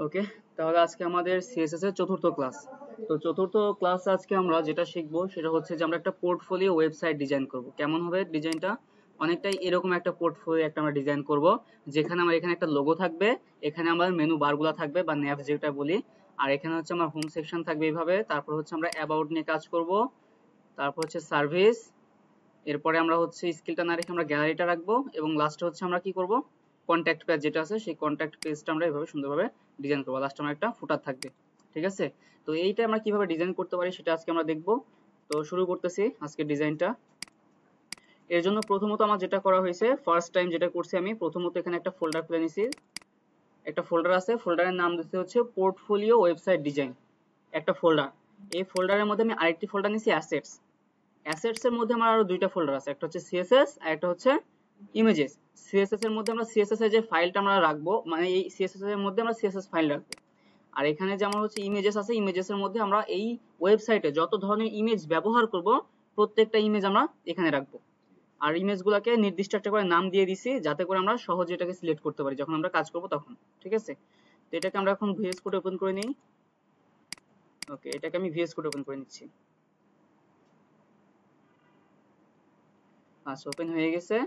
ওকে, তাহলে আজকে আমাদের সিএসএস এর চতুর্থ ক্লাস। তো চতুর্থ ক্লাস আজকে আমরা যেটা শিখবো সেটা হচ্ছে যে আমরা একটা পোর্টফোলিও ওয়েবসাইট ডিজাইন করব। কেমন হবে ডিজাইনটা? অনেকটাই এরকম একটা পোর্টফোলিও একটা আমরা ডিজাইন করব, যেখানে আমার এখানে একটা লোগো থাকবে, এখানে আমার মেনু বারগুলো থাকবে বা ন্যাভস যেটা বলি, আর এখানে হচ্ছে আমার হোম সেকশন থাকবে এইভাবে। তারপর হচ্ছে আমরা অ্যাবাউট নিয়ে কাজ করব, তারপর হচ্ছে সার্ভিস, এরপরে আমরা হচ্ছে স্কিলটা না রেখে আমরা গ্যালারিটা রাখবো, এবং লাস্টে হচ্ছে আমরা কি করব, কন্ট্যাক্ট পেজ যেটা আছে সেই কন্ট্যাক্ট পেজটা আমরা এভাবে সুন্দরভাবে ডিজাইন করবো। লাস্টে আমার একটা ফুটার থাকবে, ঠিক আছে? তো এইটা আমরা কিভাবে ডিজাইন করতে পারি সেটা আজকে আমরা দেখব। তো শুরু করতেছি আজকে ডিজাইনটা। এর জন্য প্রথমত আমার যেটা করা হয়েছে, ফার্স্ট টাইম যেটা করছি আমি, প্রথমত এখানে একটা ফোল্ডার খুলে নিছি। একটা ফোল্ডার আছে, ফোল্ডারের নাম দিতে হচ্ছে পোর্টফোলিও ওয়েবসাইট ডিজাইন, একটা ফোল্ডার। এই ফোল্ডারের মধ্যে আমি আরেকটি ফোল্ডার নিছি অ্যাসেটস। অ্যাসেটস এর মধ্যে আমার আরো দুইটা ফোল্ডার আছে, একটা হচ্ছে সিএসএস আর একটা হচ্ছে ইমেজেস। সিএসএস এর মধ্যে আমরা সিএসএস এর যে ফাইলটা আমরা রাখবো, মানে এই সিএসএস এর মধ্যে আমরা সিএসএস ফাইল রাখবো। আর এখানে যে আমার হচ্ছে ইমেজেস আছে, ইমেজেস এর মধ্যে আমরা এই ওয়েবসাইটে যত ধরনের ইমেজ ব্যবহার করব প্রত্যেকটা ইমেজ আমরা এখানে রাখবো। আর ইমেজ গুলাকে নির্দিষ্ট একটা করে নাম দিয়ে দিছি, যাতে করে আমরা সহজে এটাকে সিলেক্ট করতে পারি যখন আমরা কাজ করব তখন, ঠিক আছে? তো এটাকে আমরা এখন ভিএস কোড ওপেন করে নিই। ওকে, এটাকে আমি ভিএস কোড ওপেন করে নিচ্ছি। আচ্ছা, ওপেন হয়ে গেছে।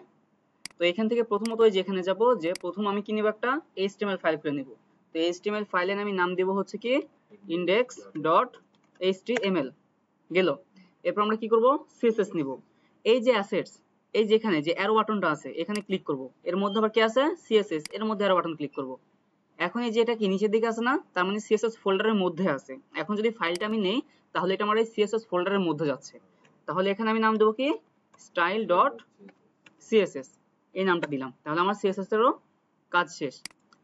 তো এখান থেকে প্রথমত ওই যেখানে যাব, যে প্রথম আমি কি নিব, একটা এইচটিএমএল ফাইল খুলে নিব। তো এইচটিএমএল ফাইলের আমি নাম দেব হচ্ছে কি index.html। গেল। এরপর আমরা কি করব, সিএসএস নিব। এই যে অ্যাসেটস, এই যেখানে যে অ্যারো বাটনটা আছে এখানে ক্লিক করব। এর মধ্যে আবার কি আছে, সিএসএস, এর মধ্যে অ্যারো বাটন ক্লিক করব। এখন এই যে এটা কি নিচের দিকে আছে না, তার মানে সিএসএস ফোল্ডারের মধ্যে আছে। এখন যদি ফাইলটা আমি নেই তাহলে এটা আমার এই সিএসএস ফোল্ডারের মধ্যে যাচ্ছে। তাহলে এখানে আমি নাম দেব কি, style.css, এই নামটা দিলাম। তাহলে আমার সিএসএস এরও কাজ শেষ।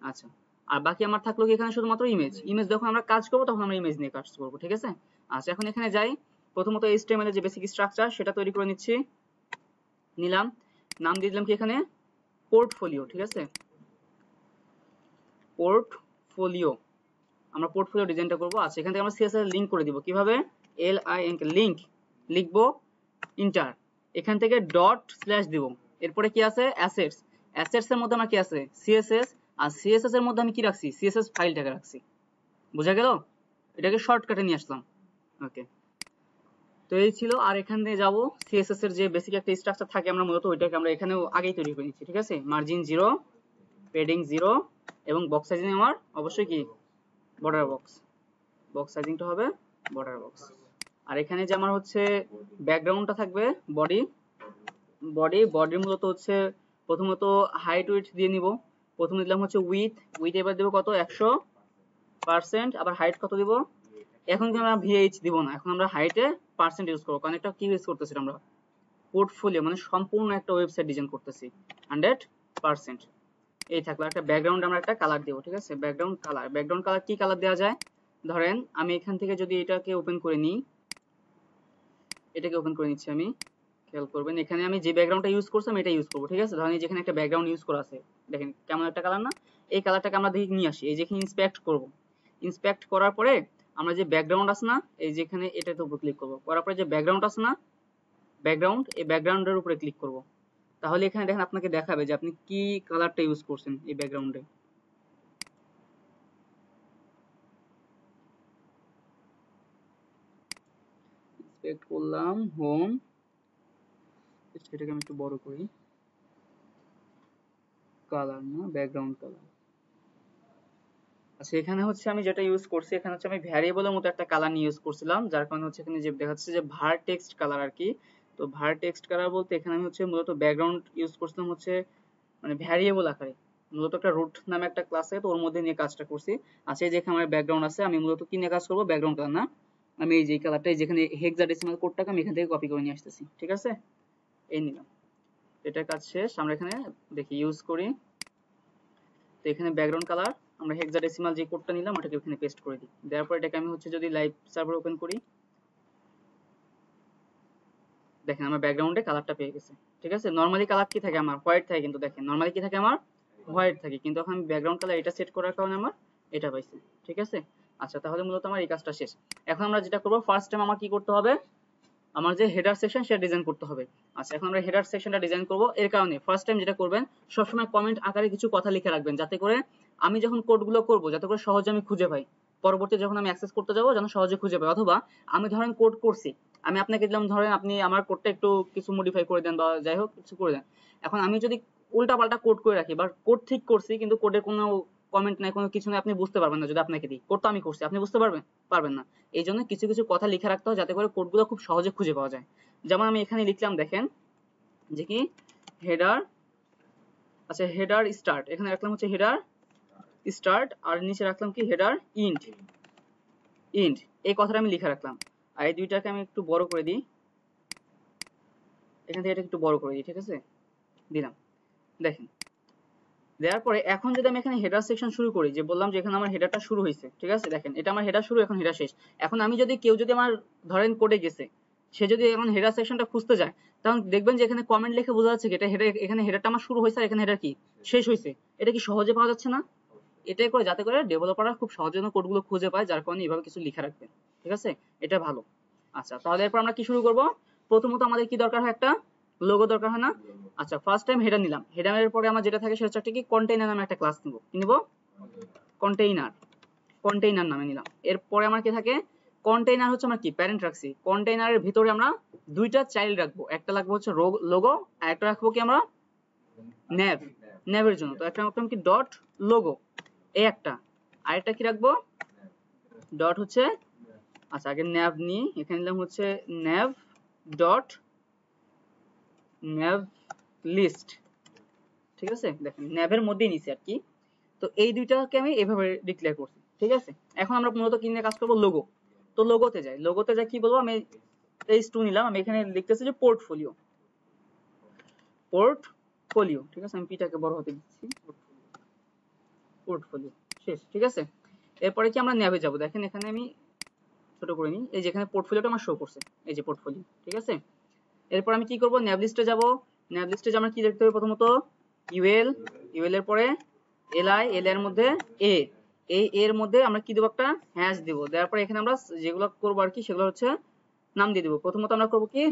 আচ্ছা, আর বাকি আমার থাকলো কি এখানে শুধুমাত্র ইমেজ। ইমেজ যখন আমরা কাজ করব তখন আমরা ইমেজ নিয়ে কাজ করব, ঠিক আছে? আচ্ছা, এখন এখানে যাই। প্রথমত এইচটিএমএল এর যে বেসিক স্ট্রাকচার সেটা তৈরি করে নিচ্ছি। নিলাম, নাম দিয়ে দিলাম কি এখানে পোর্টফোলিও, ঠিক আছে? পোর্টফোলিও, আমরা পোর্টফোলিও ডিজাইনটা করব। আচ্ছা, এখান থেকে আমরা সিএসএস লিংক করে দিব। কিভাবে? LINK, লিংক লিখবো, ইন্টার, এখান থেকে ডট স্ল্যাশ দিব। এরপরে কি আছে, অ্যাসেটস। অ্যাসেটস এর মধ্যে আমার কি আছে, সিএসএস। আর সিএসএস এর মধ্যে আমি কি রাখছি, সিএসএস ফাইলটাকে রাখছি। বোঝা গেল? এটাকে শর্টকাটে নিয়ে আসলাম। ওকে, তো এই ছিল। আর এখান দিয়ে যাব, সিএসএস এর যে বেসিক একটা স্ট্রাকচার থাকে আমরা মূলত ওইটাকে আমরা এখানেও আগেই তৈরি করে নিচ্ছি, ঠিক আছে? মার্জিন 0, পেডিং 0, এবং বক্স সাইজিং আমার অবশ্যই কি, বর্ডার বক্স। বক্স সাইজিংটা হবে বর্ডার বক্স। আর এখানে যে আমার হচ্ছে ব্যাকগ্রাউন্ডটা থাকবে বডি। বডির মূলত হচ্ছে প্রথমত হাইট উইডথ দিয়ে নিব। প্রথমে দিলাম হচ্ছে উইথ এবার দেবো কত, 100%। আবার হাইট কত দিব, এখন কিন্তু আমরা ভিএইচ দিব না, এখন আমরা হাইটে পার্সেন্ট ইউজ করবো, কারণ একটা কি ইউজ করতেছি আমরা, পোর্টফোলিও মানে সম্পূর্ণ একটা ওয়েবসাইট ডিজাইন করতেছি। 100%। এই থাকলো একটা ব্যাকগ্রাউন্ড, আমরা একটা কালার দেবো, ঠিক আছে? ব্যাকগ্রাউন্ড কালার কি কালার দেওয়া যায়, ধরেন আমি এখান থেকে যদি এটাকে ওপেন করে নিই, এটাকে ওপেন করে নিচ্ছি আমি, খেয়াল করবেন এখানে আমি যে ব্যাকগ্রাউন্ডটা ইউজ করছিলাম এটা ইউজ করবো, ঠিক আছে? ধরেন যেখানে একটা ব্যাকগ্রাউন্ড ইউজ করা আছে, দেখেন কেমন একটা কালার না, এই কালারটাকে আমরা দেখি নিয়ে আসি, এই যেখানে ইন্সপেক্ট করব। ইন্সপেক্ট করার পরে আমরা যে ব্যাকগ্রাউন্ড আছে না, এই যেখানে এটাতে উপর ক্লিক করব, করার পরে যে ব্যাকগ্রাউন্ড আছে না, ব্যাকগ্রাউন্ড, এই ব্যাকগ্রাউন্ডের উপরে ক্লিক করব। তাহলে এখানে দেখেন আপনাকে দেখাবে যে আপনি কি কালারটা ইউজ করছেন এই ব্যাকগ্রাউন্ডে। ইন্সপেক্ট করলাম, হোম, সেটাকে আমি একটু বড় করি, কালার না, ব্যাকগ্রাউন্ড কালার। আচ্ছা, এখানে হচ্ছে আমি যেটা ইউজ করছি, এখানে হচ্ছে আমি ভ্যারিয়েবলের মতো একটা কালার নিয়ে ইউজ করছিলাম, যার কারণে হচ্ছে এখানে যে দেখাচ্ছে যে ভার টেক্সট কালার আর কি। তো ভার টেক্সট কালার বলতে এখানে আমি হচ্ছে মূলত ব্যাকগ্রাউন্ড ইউজ করছিলাম হচ্ছে মানে ভ্যারিয়েবল আকারে, মূলত একটা রুট নামে একটা ক্লাসে, তো ওর মধ্যে নিয়ে কাজটা করছি। আচ্ছা, এই যে এখানে আমার ব্যাকগ্রাউন্ড আছে, আমি মূলত কি নিয়ে কাজ করবো, ব্যাকগ্রাউন্ড কালার না, আমি এই যে কালারটা যেখানে হেক্সাডেসিমাল কোডটাকে আমি এখান থেকে কপি করে নিয়ে আসতেছি, ঠিক আছে? এই নিলাম, এটা কাজ শেষ। আমরা এখানে দেখি ইউজ করি, তো এখানে ব্যাকগ্রাউন্ড কালার আমরা হেক্সাডেসিমাল যে কোডটা নিলাম ওটাকে ওখানে পেস্ট করে দিই। দেওয়ার পর এটাকে আমি হচ্ছে যদি লাইভ সার্ভার ওপেন করি, দেখেন আমার ব্যাকগ্রাউন্ডে কালারটা পেয়ে গেছে, ঠিক আছে? নরমালি কালার কি থাকে আমার, হোয়াইট থাকে, কিন্তু দেখেন নরমালি কি থাকে আমার, হোয়াইট থাকে, কিন্তু এখন আমি ব্যাকগ্রাউন্ড কালার এটা সেট করার কারণে আমার এটা পাইছে, ঠিক আছে? আচ্ছা, তাহলে মূলত আমার এই কাজটা শেষ। এখন আমরা যেটা করব, ফার্স্ট টাইম আমার কি করতে হবে, আমার যে হেডার সেকশন সেটা ডিজাইন করতে হবে। আচ্ছা এখন আমরা হেডার সেকশনটা ডিজাইন করব। এর কারণে ফার্স্ট টাইম যেটা করবেন সবসময় কমেন্ট আকারে কিছু কথা লিখে রাখবেন, যাতে করে আমি যখন কোডগুলো করব যাতে করে সহজে আমি খুঁজে পাই, পরবর্তী যখন আমি অ্যাক্সেস করতে যাব যেন সহজে খুঁজে পাই। অথবা আমি ধরেন কোড করছি, আমি আপনাকে দিলাম, ধরেন আপনি আমার কোডটা একটু কিছু মডিফাই করে দেন বা যাই হোক কিছু করে দেন। এখন আমি যদি উল্টা পাল্টা কোড করে রাখি বা কোড ঠিক করছি কিন্তু কোডের কোনো কমেন্ট নাই, কোনো কিছু নাই, আপনি বুঝতে পারবেন না। যদি আপনাকে দিই কোড তো আমি করছি, আপনি বুঝতে পারবেন না। এই জন্য কিছু কিছু কথা লিখে রাখতে হয় যাতে করে কোডগুলো খুব সহজে খুঁজে পাওয়া যায়। যেমন আমি এখানে লিখলাম, দেখেন যে কি হেডার, আচ্ছা হেডার স্টার্ট, এখানে রাখলাম হচ্ছে হেডার স্টার্ট, আর নিচে রাখলাম কি হেডার ইন্ড। এই কথাটা আমি লিখে রাখলাম। আর এই দুইটাকে আমি একটু বড় করে দিই, এখান থেকে এটা একটু বড় করে দিই, ঠিক আছে, দিলাম। দেখেন দেওয়ার পরে এখন যদি আমি এখানে হেডার সেকশন শুরু করি, যে বললাম যে এখানে আমার হেডারটা শুরু হয়েছে, ঠিক আছে, দেখেন এটা আমার হেডার শুরু, এখন হেডার শেষ। এখন আমি যদি কেউ যদি আমার ধরেন কোডে গেছে, সে যদি এখন হেডার সেকশনটা খুঁজতে যায়, তখন দেখবেন যে এখানে কমেন্ট লিখে বোঝা যাচ্ছে কি এটা হেডার, এখানে হেডারটা আমার শুরু হয়েছে আর এখানে হেডার কি শেষ হয়েছে। এটা কি সহজে পাওয়া যাচ্ছে না? এটাই করে যাতে করে ডেভেলপাররা খুব সহজে কোডগুলো খুঁজে পায়, যার কারণে এইভাবে কিছু লিখে রাখবেন, ঠিক আছে, এটা ভালো। আচ্ছা তাহলে এরপর আমরা কি শুরু করব? প্রথমত আমাদের কি দরকার হয়, একটা লোগো দরকার হয় না? আচ্ছা ফার্স্ট টাইম হেডার নিলাম, হেডারের পরে আমার যেটা থাকে সেটা হচ্ছে কি কন্টেইনার নামে একটা ক্লাস নিব। কি নিব? কন্টেইনার নামে নিলাম। এরপরে আমার কি থাকে, কন্টেইনার হচ্ছে আমার কি প্যারেন্ট রাখছি, কন্টেইনারের ভিতরে আমরা দুইটা চাইল্ড রাখবো, একটা রাখবো হচ্ছে লোগো আর একটা রাখবো কি আমরা ন্যাভের জন্য। তো একটা রাখলাম কি ডট লোগো, এই একটা, আরেকটা কি রাখবো ডট হচ্ছে, আচ্ছা আগে ন্যাভ নিই, এখানে নিলাম হচ্ছে ন্যাভ ডট ন্যাভ লিস্ট, ঠিক আছে, দেখেন ন্যাভের মধ্যেই নিছি আর কি। তো এই দুইটাকে আমি এভাবে ডিক্লেয়ার করছি, ঠিক আছে। এখন আমরা মূলত কি নিয়ে কাজ করবো, লোগো। তো লোগোতে যাই কি বলবো, আমি H2 নিলাম, আমি এখানে লিখতেছি যে পোর্টফোলিও, ঠিক আছে, আমি পিটাকে বড় হতে দিচ্ছি, পোর্টফোলিও শেষ, ঠিক আছে। এরপরে কি আমরা ন্যাভে যাব, দেখেন এখানে আমি ছোট করে নিই, এই যে এখানে পোর্টফোলিওটা আমার শো করছে, এই যে পোর্টফোলিও, ঠিক আছে। এরপর আমি কি করব, ন্যাভ লিস্টে যাব। ন্যাভ লিস্টে যে আমরা কি লিখতে হবে, প্রথমত ইউএল এর পরে এলআই, এল এর মধ্যে এ, এই এর মধ্যে আমরা কি দেব, একটা হ্যাশ দেব। দেওয়ার পরে এখানে আমরা যেগুলো করব আর কি সেগুলো হচ্ছে নাম দিয়ে দেব। প্রথমত আমরা করব কি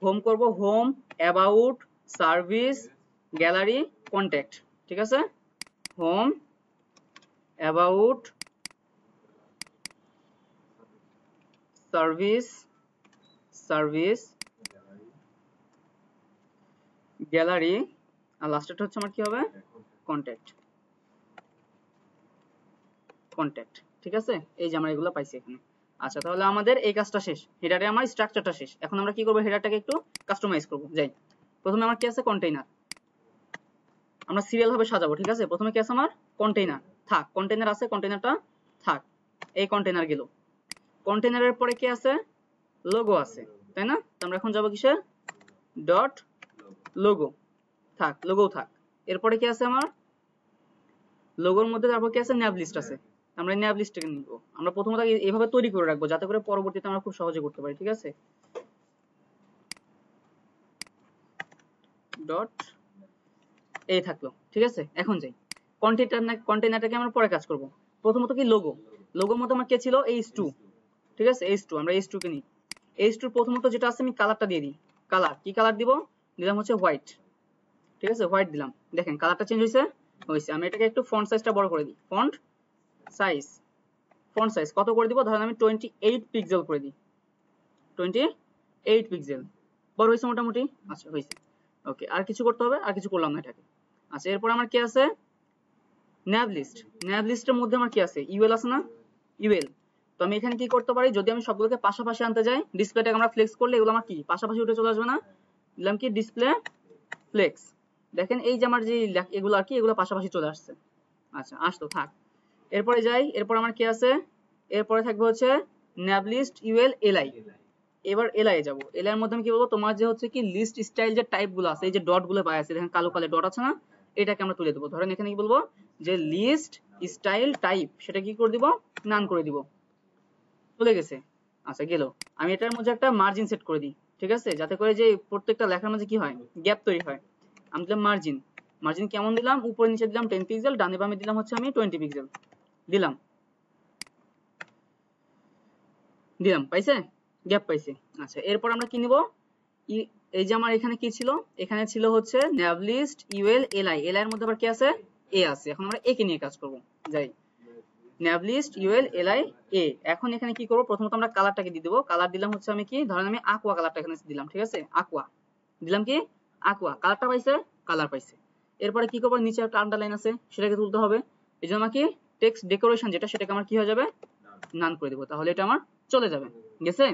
হোম করব, home, about, service, gallery, contact, ঠিক আছে, হোম, অ্যাবাউট, সার্ভিস, গ্যালারি, আর লাস্টেরটা হচ্ছে আমার কি হবে, কন্ট্যাক্ট, ঠিক আছে। এই যে আমরা এগুলো পাইছি এখানে। আচ্ছা তাহলে আমাদের এই কাজটা শেষ, হেডারে আমার স্ট্রাকচারটা শেষ। এখন আমরা কি করব, হেডারটাকে একটু কাস্টমাইজ করব। যাই, প্রথমে আমার কি আছে, কন্টেইনার, আমরা সিরিয়াল ভাবে সাজাবো, ঠিক আছে। প্রথমে কি আছে আমার, কন্টেইনার থাক, কন্টেইনার আছে, কন্টেইনারটা থাক, এই কন্টেইনার গেল। কন্টেইনারের পরে কি আছে, লোগো আছে, তাই না। তো আমরা এখন যাব কিসে, ডট লোগো, থাক, লোগো থাক। এরপরে কি আছে আমার, লোগোর মধ্যে তারপর কি আছে, ন্যাভ লিস্ট আছে, আমরা ন্যাভ লিস্টটাকে নিব। আমরা প্রথমত এইভাবে তৈরি করে রাখবো যাতে করে পরবর্তীতে আমরা খুব সহজে করতে পারি, ঠিক আছে। ডট এই থাকলো, ঠিক আছে। এখন যাই, কন্টেইনারটাকে আমরা পরে কাজ করব। প্রথমত কি লোগোর মধ্যে আমার কে ছিল, H2, ঠিক আছে, H2, আমরা H2 কে নিই। H2 প্রথমত যেটা আছে আমি কালারটা দিয়ে দিই। কালার কি কালার দিব, দিলাম হচ্ছে হোয়াইট, ঠিক আছে, হোয়াইট দিলাম। দেখেন কালারটা চেঞ্জ হয়েছে। আমি এটাকে একটু ফন্ট সাইজটা বড় করে দিই। ফন্ট সাইজ কত করে দিব, ধরেন আমি 28 পিক্সেল করে দিই, 28 পিক্সেল, বড় হয়েছে মোটামুটি। আচ্ছা হয়েছে, ওকে। আর কিছু করতে হবে, আর কিছু করলাম না এটাকে। আচ্ছা এরপর আমার কি আছে, ন্যাভ লিস্টের মধ্যে আমার কি আছে, ইউএল আছে না, ইউএল। তো আমি এখানে কি করতে পারি, যদি আমি সবগুলোকে পাশাপাশি আনতে যাই, ডিসপ্লেটাকে আমরা ফ্লেক্স করলে এগুলো আমার কি পাশাপাশি উঠে চলে আসবে না, দিলাম কি ডিসপ্লে ফ্লেক্স। দেখেন এই যে আমার যে এগুলো আর কি, এগুলো পাশাপাশি চলে আসছে। আচ্ছা আসতো, থাক। এরপরে যাই, এরপর আমার কি আছে, এরপরে থাকবে হচ্ছে ন্যাভ লিস্ট ইউএল এলআই। এবার এলআই যাব, এলআই এর মধ্যে আমি কি বলবো, তোমার যে হচ্ছে কি লিস্ট স্টাইল যে টাইপ গুলো আছে, এই যে ডট গুলো পাই আছে, দেখেন কালো কালো ডট আছে না, এটাকে আমরা তুলে দেবো। ধরেন এখানে কি বলবো, যে লিস্ট স্টাইল টাইপ, সেটা কি করে দিব, নান করে দিব, চলে গেছে। আচ্ছা গেল। আমি এটার মধ্যে একটা মার্জিন সেট করে দিই, ঠিক আছে, যাতে করে যে প্রত্যেকটা লেখার মাঝে কি হয়, গ্যাপ তৈরি হয়। আমি দিলাম মার্জিন কেমন দিলাম, উপরে নিচে দিলাম 10 পিক্সেল, ডানে বামে দিলাম হচ্ছে আমি 20 পিক্সেল দিলাম, পাইছে। গ্যাপ পাইছে। আচ্ছা এরপর আমরা কি নিব, এই যে আমার এখানে কি ছিল, এখানে ছিল হচ্ছে navlist ul li, li এর মধ্যে আবার কি আছে, a আছে। এখন আমরা a কে নিয়ে কাজ করব। যাই navlist ul li a। এখন এখানে কি করব, প্রথমত আমরা কালারটাকে দিয়ে দেব। কালার দিলাম হচ্ছে আমি কি, ধরেন আমি aqua কালারটা এখানে দিলাম, ঠিক আছে, aqua দিলাম, কি aqua, কালারটা পাইছে, কালার পাইছে। এরপরে কি করব, নিচে একটা আন্ডারলাইন আছে সেটাকে তুলতে হবে। এজন্য আমাকে টেক্সট ডেকোরেশন যেটা, সেটাকে আমার কি হয়ে যাবে, নান করে দেব, তাহলে এটা আমার চলে যাবে, গেছে।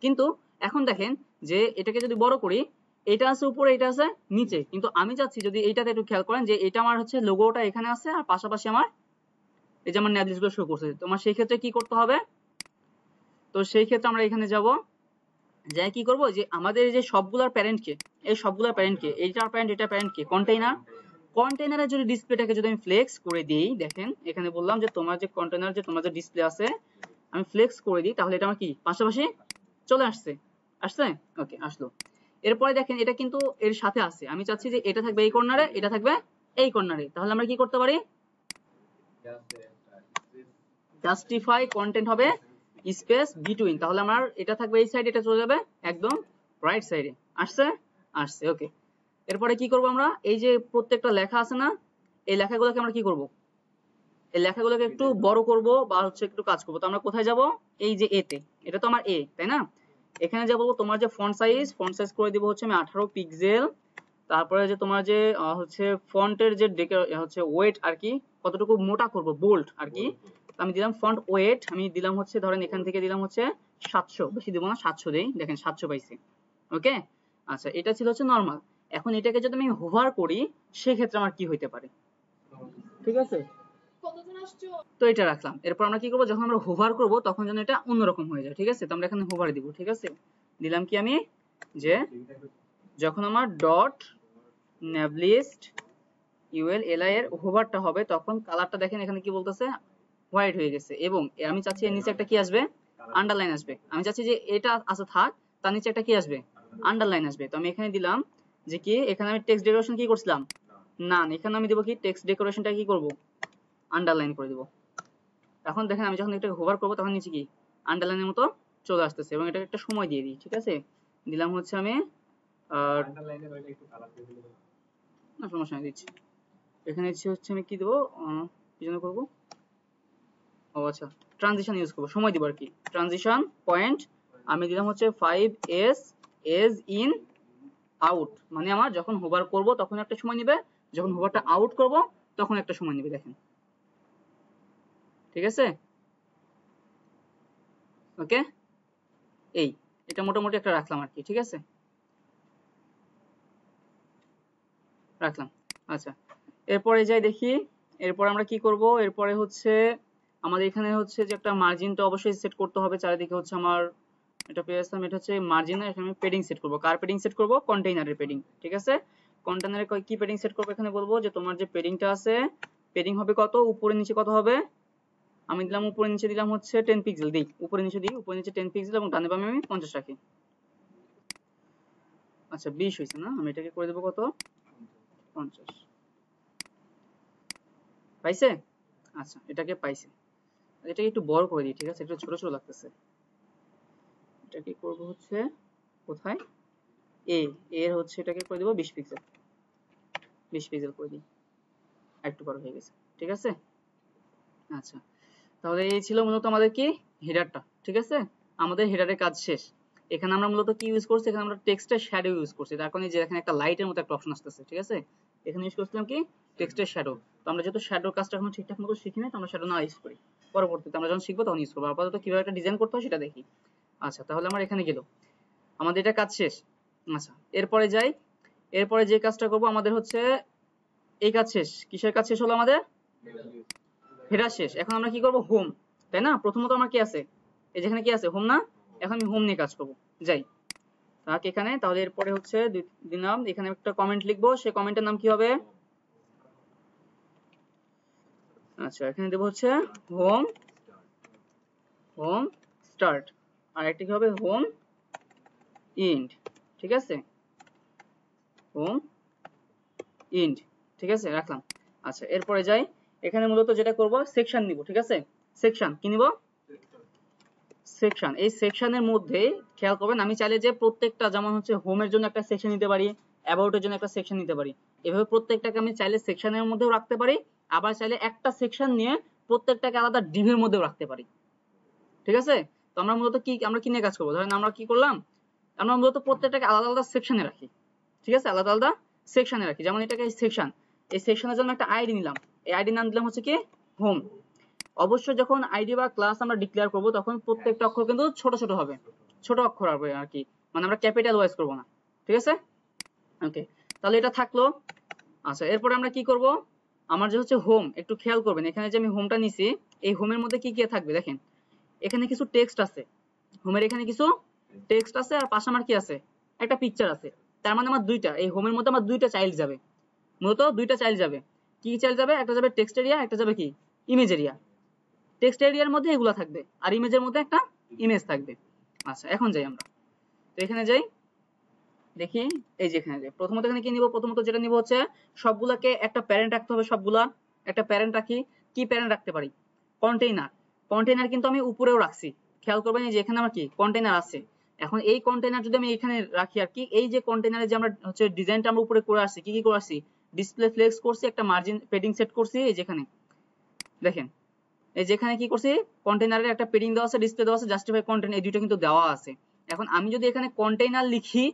কিন্তু এখন দেখেন যে এটাকে যদি বড় করি, এটা আছে উপরে, এটা আছে নিচে, কিন্তু আমি চাচ্ছি যদি এইটাতে একটু খেয়াল করেন যে এটা আমার হচ্ছে লোগোটা এখানে আছে আর পাশাপাশি আমার এই যে আমার নেভলিস্ট গুলো শো করছে। তোমার সেই ক্ষেত্রে কি করতে হবে, তো সেই ক্ষেত্রে আমরা এখানে যাব, যাই কি করব, যে আমাদের যে সবগুলোর প্যারেন্ট কে, এই সবগুলোর প্যারেন্ট কে, এইটার প্যারেন্ট, এটা প্যারেন্ট কে, কন্টেইনার। কন্টেইনারের যদি ডিসপ্লেটাকে যদি আমি ফ্লেক্স করে দিই, দেখেন এখানে বললাম যে তোমার যে কন্টেইনার, যে তোমার যে ডিসপ্লে আছে, আমি ফ্লেক্স করে দিই, তাহলে এটা আমার কি পাশাপাশি চলে আসছে, আসছে, ওকে আসলো। এরপরে দেখেন এটা কিন্তু এর সাথে আছে, আমি চাচ্ছি যে এটা থাকবে এই কর্নারে, এটা থাকবে এই কর্নারে, তাহলে আমরা কি করতে পারি, জাস্টিফাই কন্টেন্ট হবে স্পেস বিটুইন, তাহলে আমার এটা থাকবে এই সাইডে, এটা চলে যাবে একদম রাইট সাইডে, আসছে, আসছে, ওকে। এরপরে কি করব আমরা, এই যে প্রত্যেকটা লেখা আছে না, এই লেখাগুলোকে আমরা কি করব, এই লেখাগুলোকে একটু বড় করব বা হচ্ছে একটু কাজ করব। তো আমরা কোথায় যাব, এই যে এ তে, এটা তো আমার এ, তাই না, এখানে যা বলবো তোমার যে ফন্ট সাইজ করে দিব হচ্ছে আমি 18 পিক্সেল। তারপরে যে তোমার যে হচ্ছে ফন্টের যে হচ্ছে ওয়েট আর কি, কতটুকু মোটা করব, বোল্ড আর কি, আমি দিলাম ফন্ট ওয়েট, আমি দিলাম হচ্ছে ধরেন এখান থেকে দিলাম হচ্ছে 700, বেশি দিব না, 700 দেই, দেখেন 700 পাইছি, ওকে। আচ্ছা এটা ছিল হচ্ছে নরমাল। এখন এটাকে যদি আমি হোভার করি, সেক্ষেত্রে আমার কি হইতে পারে, ঠিক আছে, তো এটা রাখলাম। এরপর আমরা কি করব, যখন আমরা হোভার করব তখন যেন এটা অন্যরকম হয়ে যায়, ঠিক আছে, তো আমরা এখানে হোভার দিব, ঠিক আছে, দিলাম কি আমি, যে যখন আমার ডট navlist ul li এর হোভারটা হবে, তখন কালারটা দেখেন এখানে কি বলতেছে, হোয়াইট হয়ে গেছে, এবং আমি চাচ্ছি এর নিচে একটা কি আসবে, আন্ডারলাইন আসবে। আমি চাচ্ছি যে এটা আছে থাক, তার নিচে একটা কি আসবে, আন্ডারলাইন আসবে। তো আমি এখানে দিলাম যে কি, এখানে আমি টেক্সট ডেকোরেশন কি করছিলাম, না এখানে আমি দেব কি, টেক্সট ডেকোরেশনটা কি করব, আন্ডারলাইন করে দেব। এখন দেখেন আমি যখন এটা হোভার করব তখন নিচে কি আন্ডারলাইনের মতো চলে আসতেছে, এবং এটা একটা সময় দিয়ে দিই, ঠিক আছে, দিলাম হচ্ছে আমি না সমস্যা নেই, দিচ্ছি। এখানে হচ্ছে আমি কি দেবো, কি জন্য করবো, ও আচ্ছা ট্রানজিশন ইউজ করবো, সময় দিব আর কি, ট্রানজিশন পয়েন্ট আমি দিলাম হচ্ছে 5s এজ ইন আউট, মানে আমার যখন হোভার করব তখন একটা সময় নেবে, যখন হোভারটা আউট করব তখন একটা সময় নেবে, দেখেন, ঠিক আছে, ওকে। এই এটা মোটামুটি একটা রাখলাম আর কি, ঠিক আছে, রাখলাম। আচ্ছা এরপরে যাই দেখি, এরপর আমরা কি করব, এরপরে হচ্ছে আমাদের এখানে হচ্ছে যে একটা মার্জিনটা অবশ্যই সেট করতে হবে চারিদিকে, হচ্ছে আমার এটা পেয়েছিলাম, এটা হচ্ছে মার্জিন, এখানে আমি পেডিং সেট করব, কার পেডিং সেট করব, কন্টেইনারের পেডিং, ঠিক আছে, কন্টেইনারে কি পেডিং সেট করব, এখানে বলবো যে তোমার যে পেডিংটা আছে, পেডিং হবে কত, উপরে নিচে কত হবে, আমি দিলাম উপরে নিচে দিলাম হচ্ছে 10 পিক্সেল, দিই উপরে নিচে দিই, উপরে নিচে 10 পিক্সেল, এবং ডানে বামে আমি 50 রাখি। আচ্ছা 20 হয়েছে না, আমি এটাকে করে দেবো কত, 50 পাইছে। আচ্ছা এটাকে পাইছে, এটাকে একটু বড় করে দিই, ঠিক আছে, একটু ছোট ছোট লাগতেছে, এটাকে করব হচ্ছে কোথায়, এর হচ্ছে এটাকে করে দেবো 20 পিক্সেল, 20 পিক্সেল করে দিই, একটু বড় হয়ে গেছে, ঠিক আছে। আচ্ছা তাহলে এই ছিল মূলত আমাদের কি হেডারটা, ঠিক আছে, আমাদের হেডারের কাজ শেষ। এখানে আমরা মূলত কি ইউজ করছি, এখানে আমরা টেক্সটের শ্যাডো ইউজ করছি, তার কারণে যে এখানে একটা লাইটের মতো একটা অপশন আসতেছে, ঠিক আছে, এখানে ইউজ করছিলাম কি টেক্সটের শ্যাডো। তো আমরা যেহেতু শ্যাডোর কাজটা এখন ঠিকঠাক মতো শিখি নাই, তো আমরা শ্যাডো না ইউজ করি, পরবর্তীতে আমরা যখন শিখবো তখন ইউজ করবো, আপাতত কিভাবে একটা ডিজাইন করতে হয় সেটা দেখি। আচ্ছা তাহলে আমার এখানে গেল, আমাদের এটা কাজ শেষ। আচ্ছা এরপরে যাই, এরপরে যে কাজটা করব আমাদের হচ্ছে এই কাজ শেষ, কিসের কাজ শেষ হলো আমাদের, হেডার শেষ। এখন আমরা কি করব, হোম, তাই না, প্রথমত আমার কি আছে, এই যেখানে কি আছে, হোম না, এখন আমি হোম নিয়ে কাজ করব, যাই তাক এখানে, তাহলে এরপরে হচ্ছে দিলাম এখানে একটা কমেন্ট লিখবো, সেই কমেন্টের নাম কি হবে, আচ্ছা এখানে দেব হচ্ছে হোম, হোম স্টার্ট, আর একটা কি হবে, হোম ইন্ড, ঠিক আছে, হোম ইন্ড, ঠিক আছে, রাখলাম। আচ্ছা এরপরে যাই, এখানে মূলত যেটা করব সেকশন নিব, ঠিক আছে, সেকশন কি নিব, সেকশন, এই সেকশনের মধ্যে খেয়াল করবেন আমি চাইলে যে প্রত্যেকটা যেমন হচ্ছে হোমের জন্য একটা সেকশন নিতে পারি, অ্যাবাউটের জন্য একটা সেকশন নিতে পারি, এভাবে প্রত্যেকটাকে আমি চাইলে সেকশনের মধ্যেও রাখতে পারি, আবার চাইলে একটা সেকশন নিয়ে প্রত্যেকটাকে আলাদা ডিভির মধ্যেও রাখতে পারি। ঠিক আছে, তো আমরা মূলত কি আমরা কি নিয়ে কাজ করবো, ধরেন আমরা কি করলাম, আমরা মূলত প্রত্যেকটাকে আলাদা আলাদা সেকশনে রাখি। ঠিক আছে, আলাদা আলাদা সেকশনে রাখি। যেমন এটাকে সেকশন, এই সেকশনের জন্য একটা আইডি নিলাম, এই আইডি নাম দিলাম হচ্ছে কি হোম। অবশ্যই যখন আইডি বা ক্লাস আমরা ডিক্লেয়ার করব তখন প্রত্যেকটা অক্ষর কিন্তু ছোট ছোট হবে, ছোট অক্ষর হবে আর কি, মানে আমরা ক্যাপিটাল ওয়াইজ করব না। ঠিক আছে, ওকে, তাহলে এটা থাকলো। আচ্ছা, এরপরে আমরা কি করব, আমার যে হচ্ছে হোম, একটু খেয়াল করবেন এখানে যে আমি হোমটা নিছি, এই হোমের মধ্যে কি কি থাকবে দেখেন, এখানে কিছু টেক্সট আছে, হোমের এখানে কিছু টেক্সট আছে, আর পাশে আমার কি আছে, একটা পিকচার আছে। তার মানে আমার দুইটা, এই হোমের মধ্যে আমার দুইটা চাইল্ড যাবে, মূলত দুইটা চাইল্ড যাবে। কি চাইল্ড যাবে, একটা যাবে টেক্সট এরিয়া, একটা যাবে কি ইমেজ এরিয়া। টেক্সট এরিয়ার মধ্যে এগুলা থাকবে, আর ইমেজের মধ্যে একটা ইমেজ থাকবে। আচ্ছা, এখন যাই আমরা, তো এখানে যাই, দেখি এই যে এখানে যাই, প্রথমত এখানে কি নিব, প্রথমত যেটা নিব হচ্ছে সবগুলাকে একটা প্যারেন্ট রাখতে হবে, সবগুলা একটা প্যারেন্ট রাখি। কি প্যারেন্ট রাখতে পারি, কন্টেইনার। কন্টেইনার কিন্তু আমি উপরেও রাখছি, খেয়াল করবেন এই যে এখানে আমার কি কন্টেইনার আছে। এখন এই কন্টেইনার যদি আমি এখানে রাখি আর কি, এই যে কন্টেইনারে যে আমরা হচ্ছে ডিজাইনটা আমরা উপরে করে আসছি, কি কি করে আসছি, ডিসপ্লে ফ্লেক্স করছি, একটা মার্জিন পেডিং সেট করছি, এই যেখানে দেখেন, এই যেখানে কি করছি, কন্টেইনারের একটা পেডিং দেওয়া আছে, ডিসপ্লে দেওয়া আছে, জাস্টিফাই কন্টেইন, এই দুইটা কিন্তু দেওয়া আছে। এখন আমি যদি এখানে কন্টেইনার লিখি,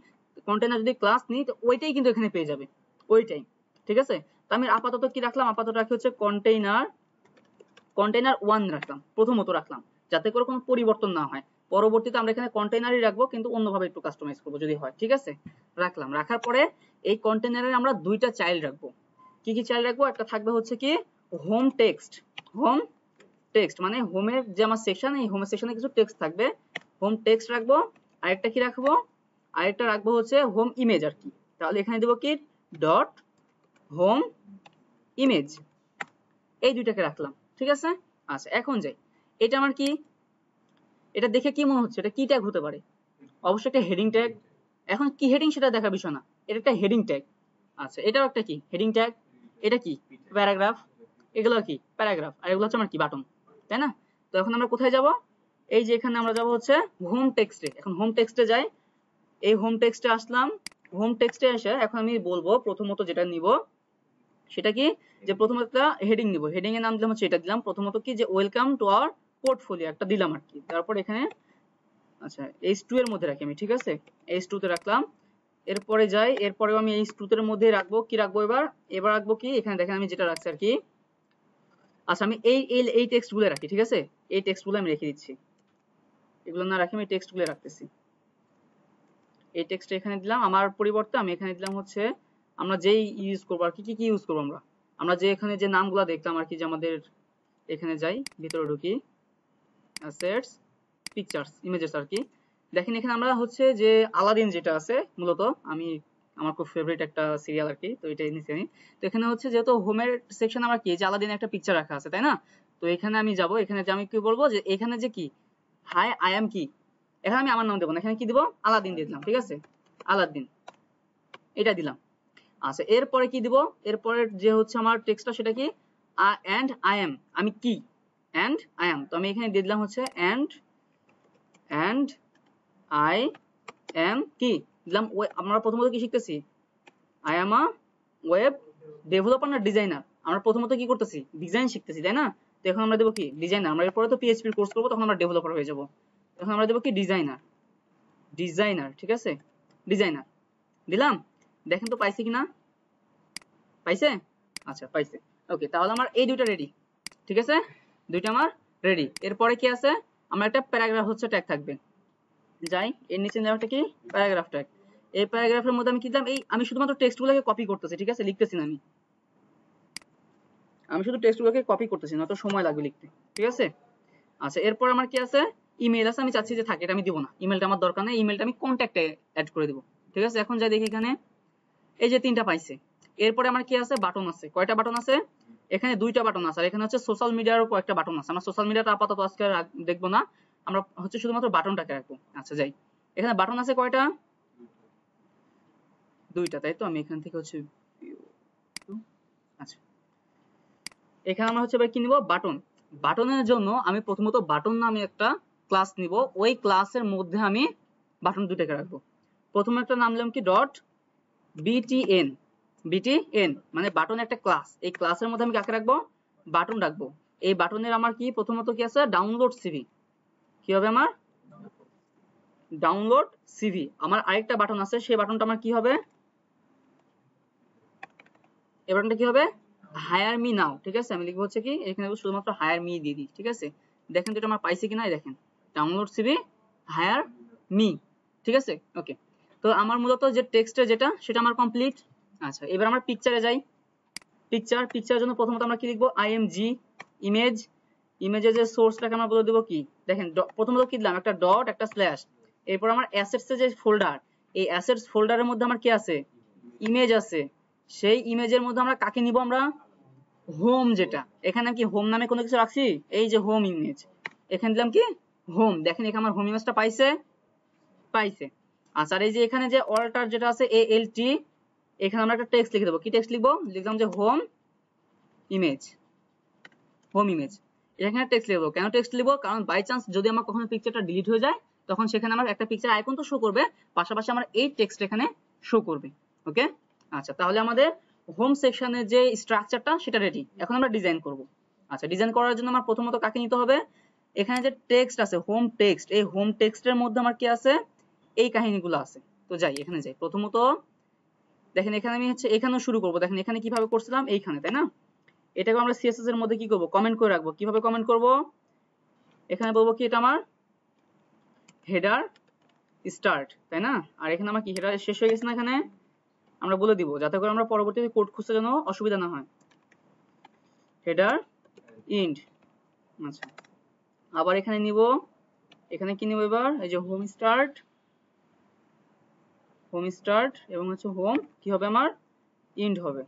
কন্টেইনার যদি ক্লাস নিই, তো ওইটাই কিন্তু এখানে পেয়ে যাবে, ওইটাই। ঠিক আছে, তো আমি আপাতত কি রাখলাম, আপাতত রাখি হচ্ছে কন্টেইনার, কন্টেইনার 1 রাখলাম, প্রথমত রাখলাম, যাতে করে কোনো পরিবর্তন না হয়। পরবর্তীতে আমরা এখানে কন্টেইনারই রাখবো, কিন্তু অন্যভাবে একটু কাস্টমাইজ করবো যদি হয়। ঠিক আছে, রাখলাম, রাখার পরে এই কন্টেইনারে আমরা দুইটা চাইল্ড রাখবো। কি কি চাইল্ড রাখবো, একটা থাকবে হচ্ছে কি হোম টেক্সট, হোম টেক্সট মানে হোমের যে আমার সেকশন, এই হোমের সেকশনে কিছু টেক্সট থাকবে, হোম টেক্সট রাখবো। আরেকটা কি রাখবো, আরেকটা রাখবো হচ্ছে হোম ইমেজ আর কি। তাহলে এখানে দেবো কি ডট হোম ইমেজ, এই দুইটাকে রাখলাম। ঠিক আছে, আচ্ছা এখন যাই, এটা আমার কি, এটা দেখে কি মনে হচ্ছে, এটা কি ট্যাগ হতে পারে, অবশ্যই একটা হেডিং ট্যাগ। এখন কি হেডিং সেটা দেখার বিষয় না, এটা একটা হেডিং ট্যাগ। আচ্ছা, এটাও একটা কি হেডিং ট্যাগ, এটা কি প্যারাগ্রাফ, এগুলো কি প্যারাগ্রাফ, আর এগুলো হচ্ছে আমার কি বাটন, তাই না? তো এখন আমরা কোথায় যাব, এই যে এখানে আমরা যাব হচ্ছে হোম টেক্সটে। এখন হোম টেক্সটে যাই, এই হোম টেক্সটে আসলাম, হোম টেক্সটে এসে এখন আমি বলবো প্রথমত যেটা নিব সেটা কি, যে প্রথমত একটা হেডিং নিব, হেডিং এর নাম দিলাম হচ্ছে এটা দিলাম, প্রথমত কি যে ওয়েলকাম টু আওয়ার পোর্টফোলিও একটা দিলাম আর কি। তারপর এখানে আচ্ছা H2 এর মধ্যে রাখি আমি, ঠিক আছে, H2 তে রাখলাম। এরপরে যাই, এরপরেও আমি H2 এর মধ্যে রাখবো, কি রাখবো এবার, এবার রাখবো কি, এখানে দেখেন আমি যেটা রাখছি আর কি। আচ্ছা, আমি এই টেক্সট গুলো রাখি, ঠিক আছে, এই টেক্সট গুলো আমি রেখে দিচ্ছি, এগুলো না রাখি আমি টেক্সট গুলো রাখতেছি। এই টেক্সট এখানে দিলাম, আমার পরিবর্তে আমি এখানে দিলাম হচ্ছে আমরা যেই ইউজ করবো আর কি, কি কি ইউজ করবো আমরা, আমরা যে এখানে যে নামগুলো দেখলাম আর কি, যে আমাদের এখানে যাই, ভিতরে ঢুকি, অ্যাসেটস, পিকচার্স, ইমেজেস আর কি। দেখেন এখানে আমরা হচ্ছে যে আলাদিন যেটা আছে, মূলত আমি আমার খুব ফেভারিট একটা সিরিয়াল আর কি, তো এটাই নিচ্ছি আমি। তো এখানে হচ্ছে যেহেতু হোমের সেকশন আমার কি, যে আলাদিন একটা পিকচার রাখা আছে, তাই না? তো এখানে আমি যাব, এখানে যে আমি কি বলবো, যে এখানে যে কি হাই আই এম কি, এখানে আমি আমার নাম দেবো না, এখানে কি দিব, আলাদিন দিয়ে দিলাম। ঠিক আছে, আলাদিন এটা দিলাম। আচ্ছা, এরপরে কি দিব, এরপরে যে হচ্ছে আমার টেক্সটটা সেটা কি, এন্ড আই এম, আমি কি, এন্ড আই এম, তো আমি এখানে দিয়ে দিলাম হচ্ছে এন্ড আই এম কি দিলাম। আমরা প্রথমত কি শিখতেছি, I am a web developer না ডিজাইনার, আমরা প্রথমত কি করতেছি, ডিজাইন শিখতেছি, তাই না? তো এখন আমরা দেবো কি ডিজাইনার, আমরা এরপরে তো পিএইচপি কোর্স করবো, তখন আমরা ডেভেলপার হয়ে যাব। এখন আমরা দেবো কি ডিজাইনার, ডিজাইনার, ঠিক আছে, ডিজাইনার দিলাম। দেখেন তো পাইছে কিনা, পাইছে, আচ্ছা পাইছে, ওকে, তাহলে আমার এই দুইটা রেডি। ঠিক আছে, দুইটা আমার রেডি। এরপরে কি আছে, আমার একটা প্যারাগ্রাফ হচ্ছে ট্যাগ থাকবে, যাই এর নিচে নেওয়াটা কি প্যারাগ্রাফ ট্যাগ। এই প্যারাগ্রাফের মধ্যে আমি কি দিলাম, এই আমি শুধুমাত্র টেক্সটগুলোকে কপি করতেছি, ঠিক আছে, লিখতেছি না আমি শুধু টেক্সটগুলোকে কপি করতেছি, না তো সময় লাগবে লিখতে। ঠিক আছে, আচ্ছা, এরপর আমার কি আছে, ইমেল আছে, আমি চাচ্ছি যে থাকে, এটা আমি দিব না, ইমেলটা আমার দরকার নেই, ইমেলটা আমি কন্ট্যাক্টে অ্যাড করে দিব। ঠিক আছে, এখন যাই দেখি এখানে, এই যে তিনটা পাইছে। এরপরে আমার কি আছে, বাটন আছে, কয়টা বাটন আছে, এখানে দুইটা বাটন আছে, আর এখানে হচ্ছে সোশ্যাল মিডিয়ারও কয়েকটা বাটন আছে। আমরা সোশ্যাল মিডিয়াটা আপাতত আজকে দেখবো না, আমরা হচ্ছে শুধুমাত্র বাটনটাকে রাখবো। আচ্ছা যাই, এখানে বাটন আছে কয়টা, দুইটা, তাই তো, আমি এখান থেকে হচ্ছে আচ্ছা, এখানে আমরা হচ্ছে এবার কি নিব, বাটন। বাটনের জন্য আমি প্রথমত বাটন নামে একটা ক্লাস নিব, ওই ক্লাসের মধ্যে আমি বাটন দুটাকে রাখবো। প্রথমে একটা নাম দিলাম কি ডট btn, btn মানে বাটন একটা ক্লাস, এই ক্লাসের মধ্যে আমি কাকে রাখবো, বাটন রাখবো। এই বাটনের আমার কি প্রথমত কি আছে, ডাউনলোড সিভি, কি হবে আমার ডাউনলোড সিভি। আমার আরেকটা বাটন আছে, সেই বাটনটা আমার কি হবে, এই বাটনটা কি হবে, হায়ার মি নাও। ঠিক আছে, আমি লিখবো হচ্ছে কি এখানে শুধুমাত্র হায়ার মি দিয়ে দিই। ঠিক আছে, দেখেন তো এটা আমার পাইছে কিনা, দেখেন ডাউনলোড সিভি হায়ার মি। ঠিক আছে, ওকে। তো আমার মূলত যে টেক্সটে যেটা সেটা আমার কমপ্লিট। আচ্ছা, এবার আমরা পিকচারে যাই। পিকচারের জন্য প্রথমত আমরা কি লিখবো, আইএমজি ইমেজ। ইমেজের যে সোর্সটাকে আমরা বলে দেবো কি, দেখেন প্রথমত কি দিলাম, একটা ডট একটা স্ল্যাশ। এরপর আমার অ্যাসেটস এর যে ফোল্ডার, এই অ্যাসেটস ফোল্ডারের মধ্যে আমার কি আছে, ইমেজ আছে। সেই ইমেজের মধ্যে আমরা কাকে নিব, আমরা হোম, যেটা এখানে কি হোম নামে কোনো কিছু রাখছি, এই যে হোম ইমেজ, এখানে দিলাম কি হোম। দেখেন এখানে আমার হোম ইমেজটা পাইছে। আচ্ছা, আর এই যে এখানে যে অল্টার যেটা আছে ALT, এখানে আমরা একটা টেক্সট লিখে দেবো। কি টেক্সট লিখবো, লিখলাম যে হোম ইমেজ। এখানে টেক্সট লিখবো। কেন টেক্সট লিখবো, কারণ বাই চান্স যদি আমার কখনো পিকচারটা ডিলিট হয়ে যায়, তখন সেখানে আমার একটা পিকচার আইকন তো শো করবে, পাশাপাশি আমার এই টেক্সট এখানে শো করবে। ওকে, আচ্ছা, তাহলে আমাদের হোম সেকশনের যে স্ট্রাকচারটা সেটা রেডি। এখন আমরা ডিজাইন করব। আচ্ছা, ডিজাইন করার জন্য আমার প্রথমত কাকে নিতে হবে, এখানে যে টেক্সট আছে হোম টেক্সট, এই হোম টেক্সটের মধ্যে আমার কি আছে, এই কাহিনীগুলো আছে। তো যাই, এখানে যাই। প্রথমত দেখেন এখানে আমি হচ্ছে এখানেও শুরু করব। দেখেন এখানে কিভাবে করছিলাম, এইখানে, তাই না? এটাকে আমরা সিএসএস এর মধ্যে কি করব, কমেন্ট করে রাখবো। কিভাবে কমেন্ট করব, এখানে বলবো কি এটা আমার হেডার স্টার্ট, তাই না? আর এখানে আমার কি হেডার শেষ হয়ে গেছে না, এখানে আমরা বলে দিব যাতে করে আমরা পরবর্তীতে কোড খুঁজতে যেন অসুবিধা না হয়। হেডার ইন্ড। আচ্ছা, আবার এখানে নিব, এখানে কি নিব এবার, এই যে হোম স্টার্ট এবং হচ্ছে হোম কি হবে আমার ইন্ড হবে,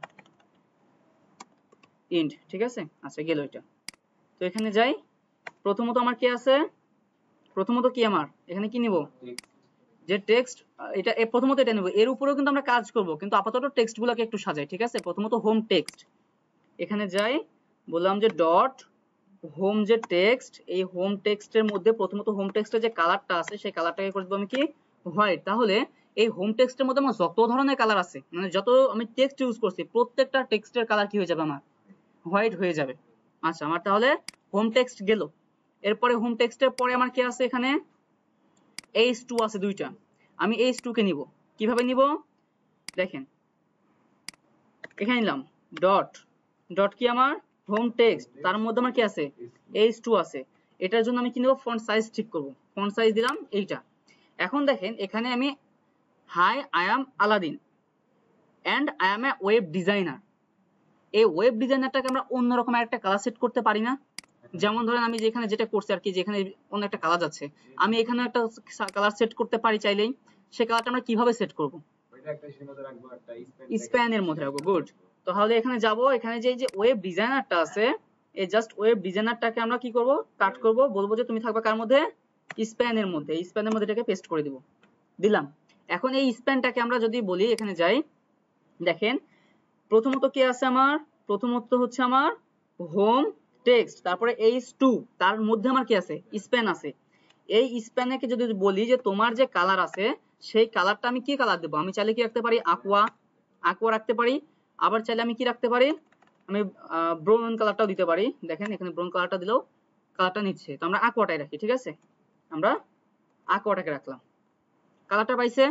ইন্ড। ঠিক আছে, আচ্ছা গেল এটা। তো এখানে যাই, প্রথমত আমার কি আছে, প্রথমত কি আমার এখানে কি নিব, যে টেক্সট, এটা প্রথমত এটা নিব। এর উপরেও কিন্তু আমরা কাজ করব, কিন্তু আপাতত টেক্সট গুলোকে একটু সাজাই। ঠিক আছে, প্রথমত হোম টেক্সট, এখানে যাই, বললাম যে ডট হোম যে টেক্সট, এই হোম টেক্সটের মধ্যে প্রথমত হোম টেক্সটের যে কালারটা আছে সেই কালারটাকে করে দেবো আমি কি হোয়াইট। তাহলে এই হোম টেক্সটের মধ্যে আমার যত ধরনের কালার আছে, মানে যত আমি টেক্সট ইউজ করছি, প্রত্যেকটা টেক্সটের কালার কি হয়ে যাবে, আমার হোয়াইট হয়ে যাবে। আচ্ছা, আমার তাহলে হোম টেক্সট গেল। এরপরে হোম টেক্সটের পরে আমার কি আছে, এখানে H2 আছে দুইটা, আমি H2 কে নিব। কিভাবে নিব, দেখেন এখানে নিলাম ডট কি আমার হোম টেক্সট, তার মধ্যে আমার কি আছে H2 আছে। এটার জন্য আমি কি নেব, ফন্ট সাইজ ঠিক করব। ফন্ট সাইজ দিলাম এইটা। এখন দেখেন এখানে আমি hi I am Aladin and I am a web designer, এই ওয়েব ডিজাইনারটাকে আমরা অন্যরকম একটা কালার সেট করতে পারি না? যেমন ধরেন আমি যেখানে যেটা করছি আর কি, যেখানে অন্য একটা কালার আছে, আমি এখানে একটা কালার সেট করতে পারি চাইলেই। সেই কালারটা আমরা কিভাবে সেট করব, স্প্যানের মধ্যে রাখবো। গুড। তাহলে এখানে যাব, এখানে যে ওয়েব ডিজাইনারটা আছে, এই জাস্ট ওয়েব ডিজাইনারটাকে আমরা কি করব, কাট করব, বলবো যে তুমি থাকবে কার মধ্যে, স্প্যানের মধ্যে। স্প্যানের মধ্যে এটাকে পেস্ট করে দিব, দিলাম। এখন এই স্প্যানটাকে আমরা যদি বলি, এখানে যাই, দেখেন প্রথমত কি আছে আমার, প্রথমত হচ্ছে আমার হোম টেক্সট, তারপরে H2, তার মধ্যে আমার কি আছে, স্প্যান আছে। এই স্প্যানকে যদি বলি যে তোমার যে কালার আছে সেই কালারটা আমি কি কালার দেবো, আমি চাইলে কি রাখতে পারি, aqua রাখতে পারি। আবার চাইলে আমি কি রাখতে পারি, আমি ব্রাউন কালারটাও দিতে পারি। দেখেন এখানে ব্রাউন কালারটা দিলেও কালারটা নিচ্ছে, তো আমরা aquaটাই রাখি। ঠিক আছে, আমরা aquaটাকে রাখলাম, কালারটা পাইছে।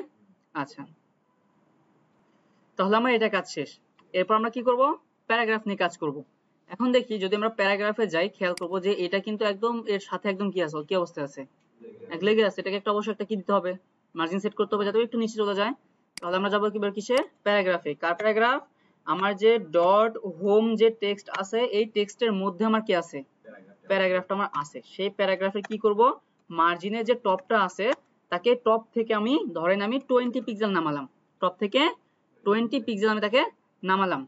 আচ্ছা, তাহলে আমার এটা কাজ শেষ। এরপর আমরা কি করব, প্যারাগ্রাফ নিয়ে কাজ করব। এখন দেখি যদি আমরা প্যারাগ্রাফে যাই, খেয়াল করব যে এটা কিন্তু একদম এর সাথে একদম কি আছে, কি অবস্থায় আছে, এক লেগে আছে। এটাকে একটা অবশ্যই একটা কি দিতে হবে, মার্জিন সেট করতে হবে যাতে একটু নিচে চলে যায়। তাহলে আমরা যাবো কিবার কিসে, প্যারাগ্রাফে। কার প্যারাগ্রাফ, আমার যে ডট হোম যে টেক্সট আছে, এই টেক্সটের মধ্যে আমার কি আছে, প্যারাগ্রাফটা আমার আছে। সেই প্যারাগ্রাফে কি করব, মার্জিনের যে টপটা আছে তাকে টপ থেকে আমি ধরেন আমি 20 পিক্সেল নামালাম, টপ থেকে 20 পিক্সেল আমি তাকে নামালাম।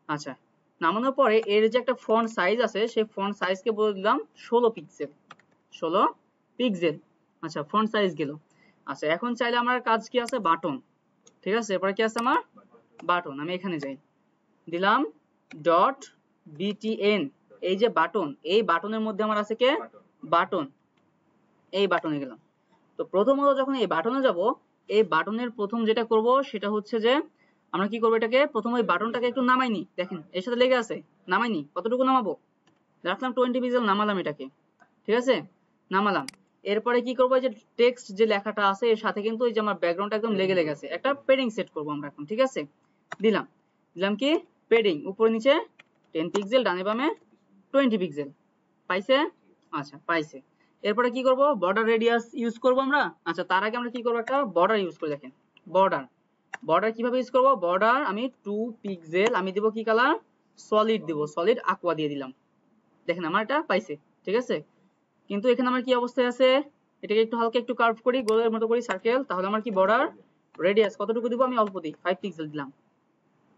আচ্ছা, নামানোর পরে এর যে একটা ফন্ট সাইজ আছে, সেই ফন্ট সাইজকে বলে দিলাম 16 পিক্সেল। আচ্ছা, ফন্ট সাইজ গেল। আচ্ছা, এখন চাইলে আমার কাজ কি আছে, বাটন। ঠিক আছে, এরপরে কি আছে আমার বাটন। আমি এখানে যাই, দিলাম ডট btn, এই যে বাটন, এই বাটনের মধ্যে আমার আছে কে, বাটন। এই বাটনে গেলাম। তো প্রথমত যখন এই বাটনে যাব, এই বাটনের প্রথম যেটা করব সেটা হচ্ছে যে আমরা কি করব, এটাকে প্রথম ওই বাটনটাকে একটু নামাই নি, দেখেন এর সাথে লেগে আছে, নামাই নি, কতটুকু নামাবো, রাখলাম 20 পিক্সেল, নামালাম এটাকে, ঠিক আছে, নামালাম। এরপরে কি করবো, এই যে টেক্সট যে লেখাটা আছে এর সাথে কিন্তু এই যে আমার ব্যাকগ্রাউন্ডটা একদম লেগে আছে, একটা পেডিং সেট করবো আমরা এখন, ঠিক আছে, দিলাম দিলাম কি পেডিং, উপরে নিচে 10 পিক্সেল, ডানে বামে 20 পিক্সেল, পাইছে, আচ্ছা পাইছে। এরপরে কি করব, বর্ডার রেডিয়াস ইউজ করব আমরা। আচ্ছা তার আগে আমরা কি করব, একটা বর্ডার ইউজ করে দেখেন, বর্ডার বর্ডার কিভাবে ইউজ করব, বর্ডার আমি 2 পিক্সেল, আমি দেব কি কালার, সলিড দেব, সলিড aqua দিয়ে দিলাম, দেখেন আমার এটা পাইছে, ঠিক আছে। কিন্তু এখানে আমার কি অবস্থায় আছে, এটাকে একটু হালকা একটু কার্ভ করি, গোলের মতো করি সার্কেল, তাহলে আমার কি বর্ডার রেডিয়াস কতটুকু দিব, আমি অল্প দিই, 5 পিক্সেল দিলাম,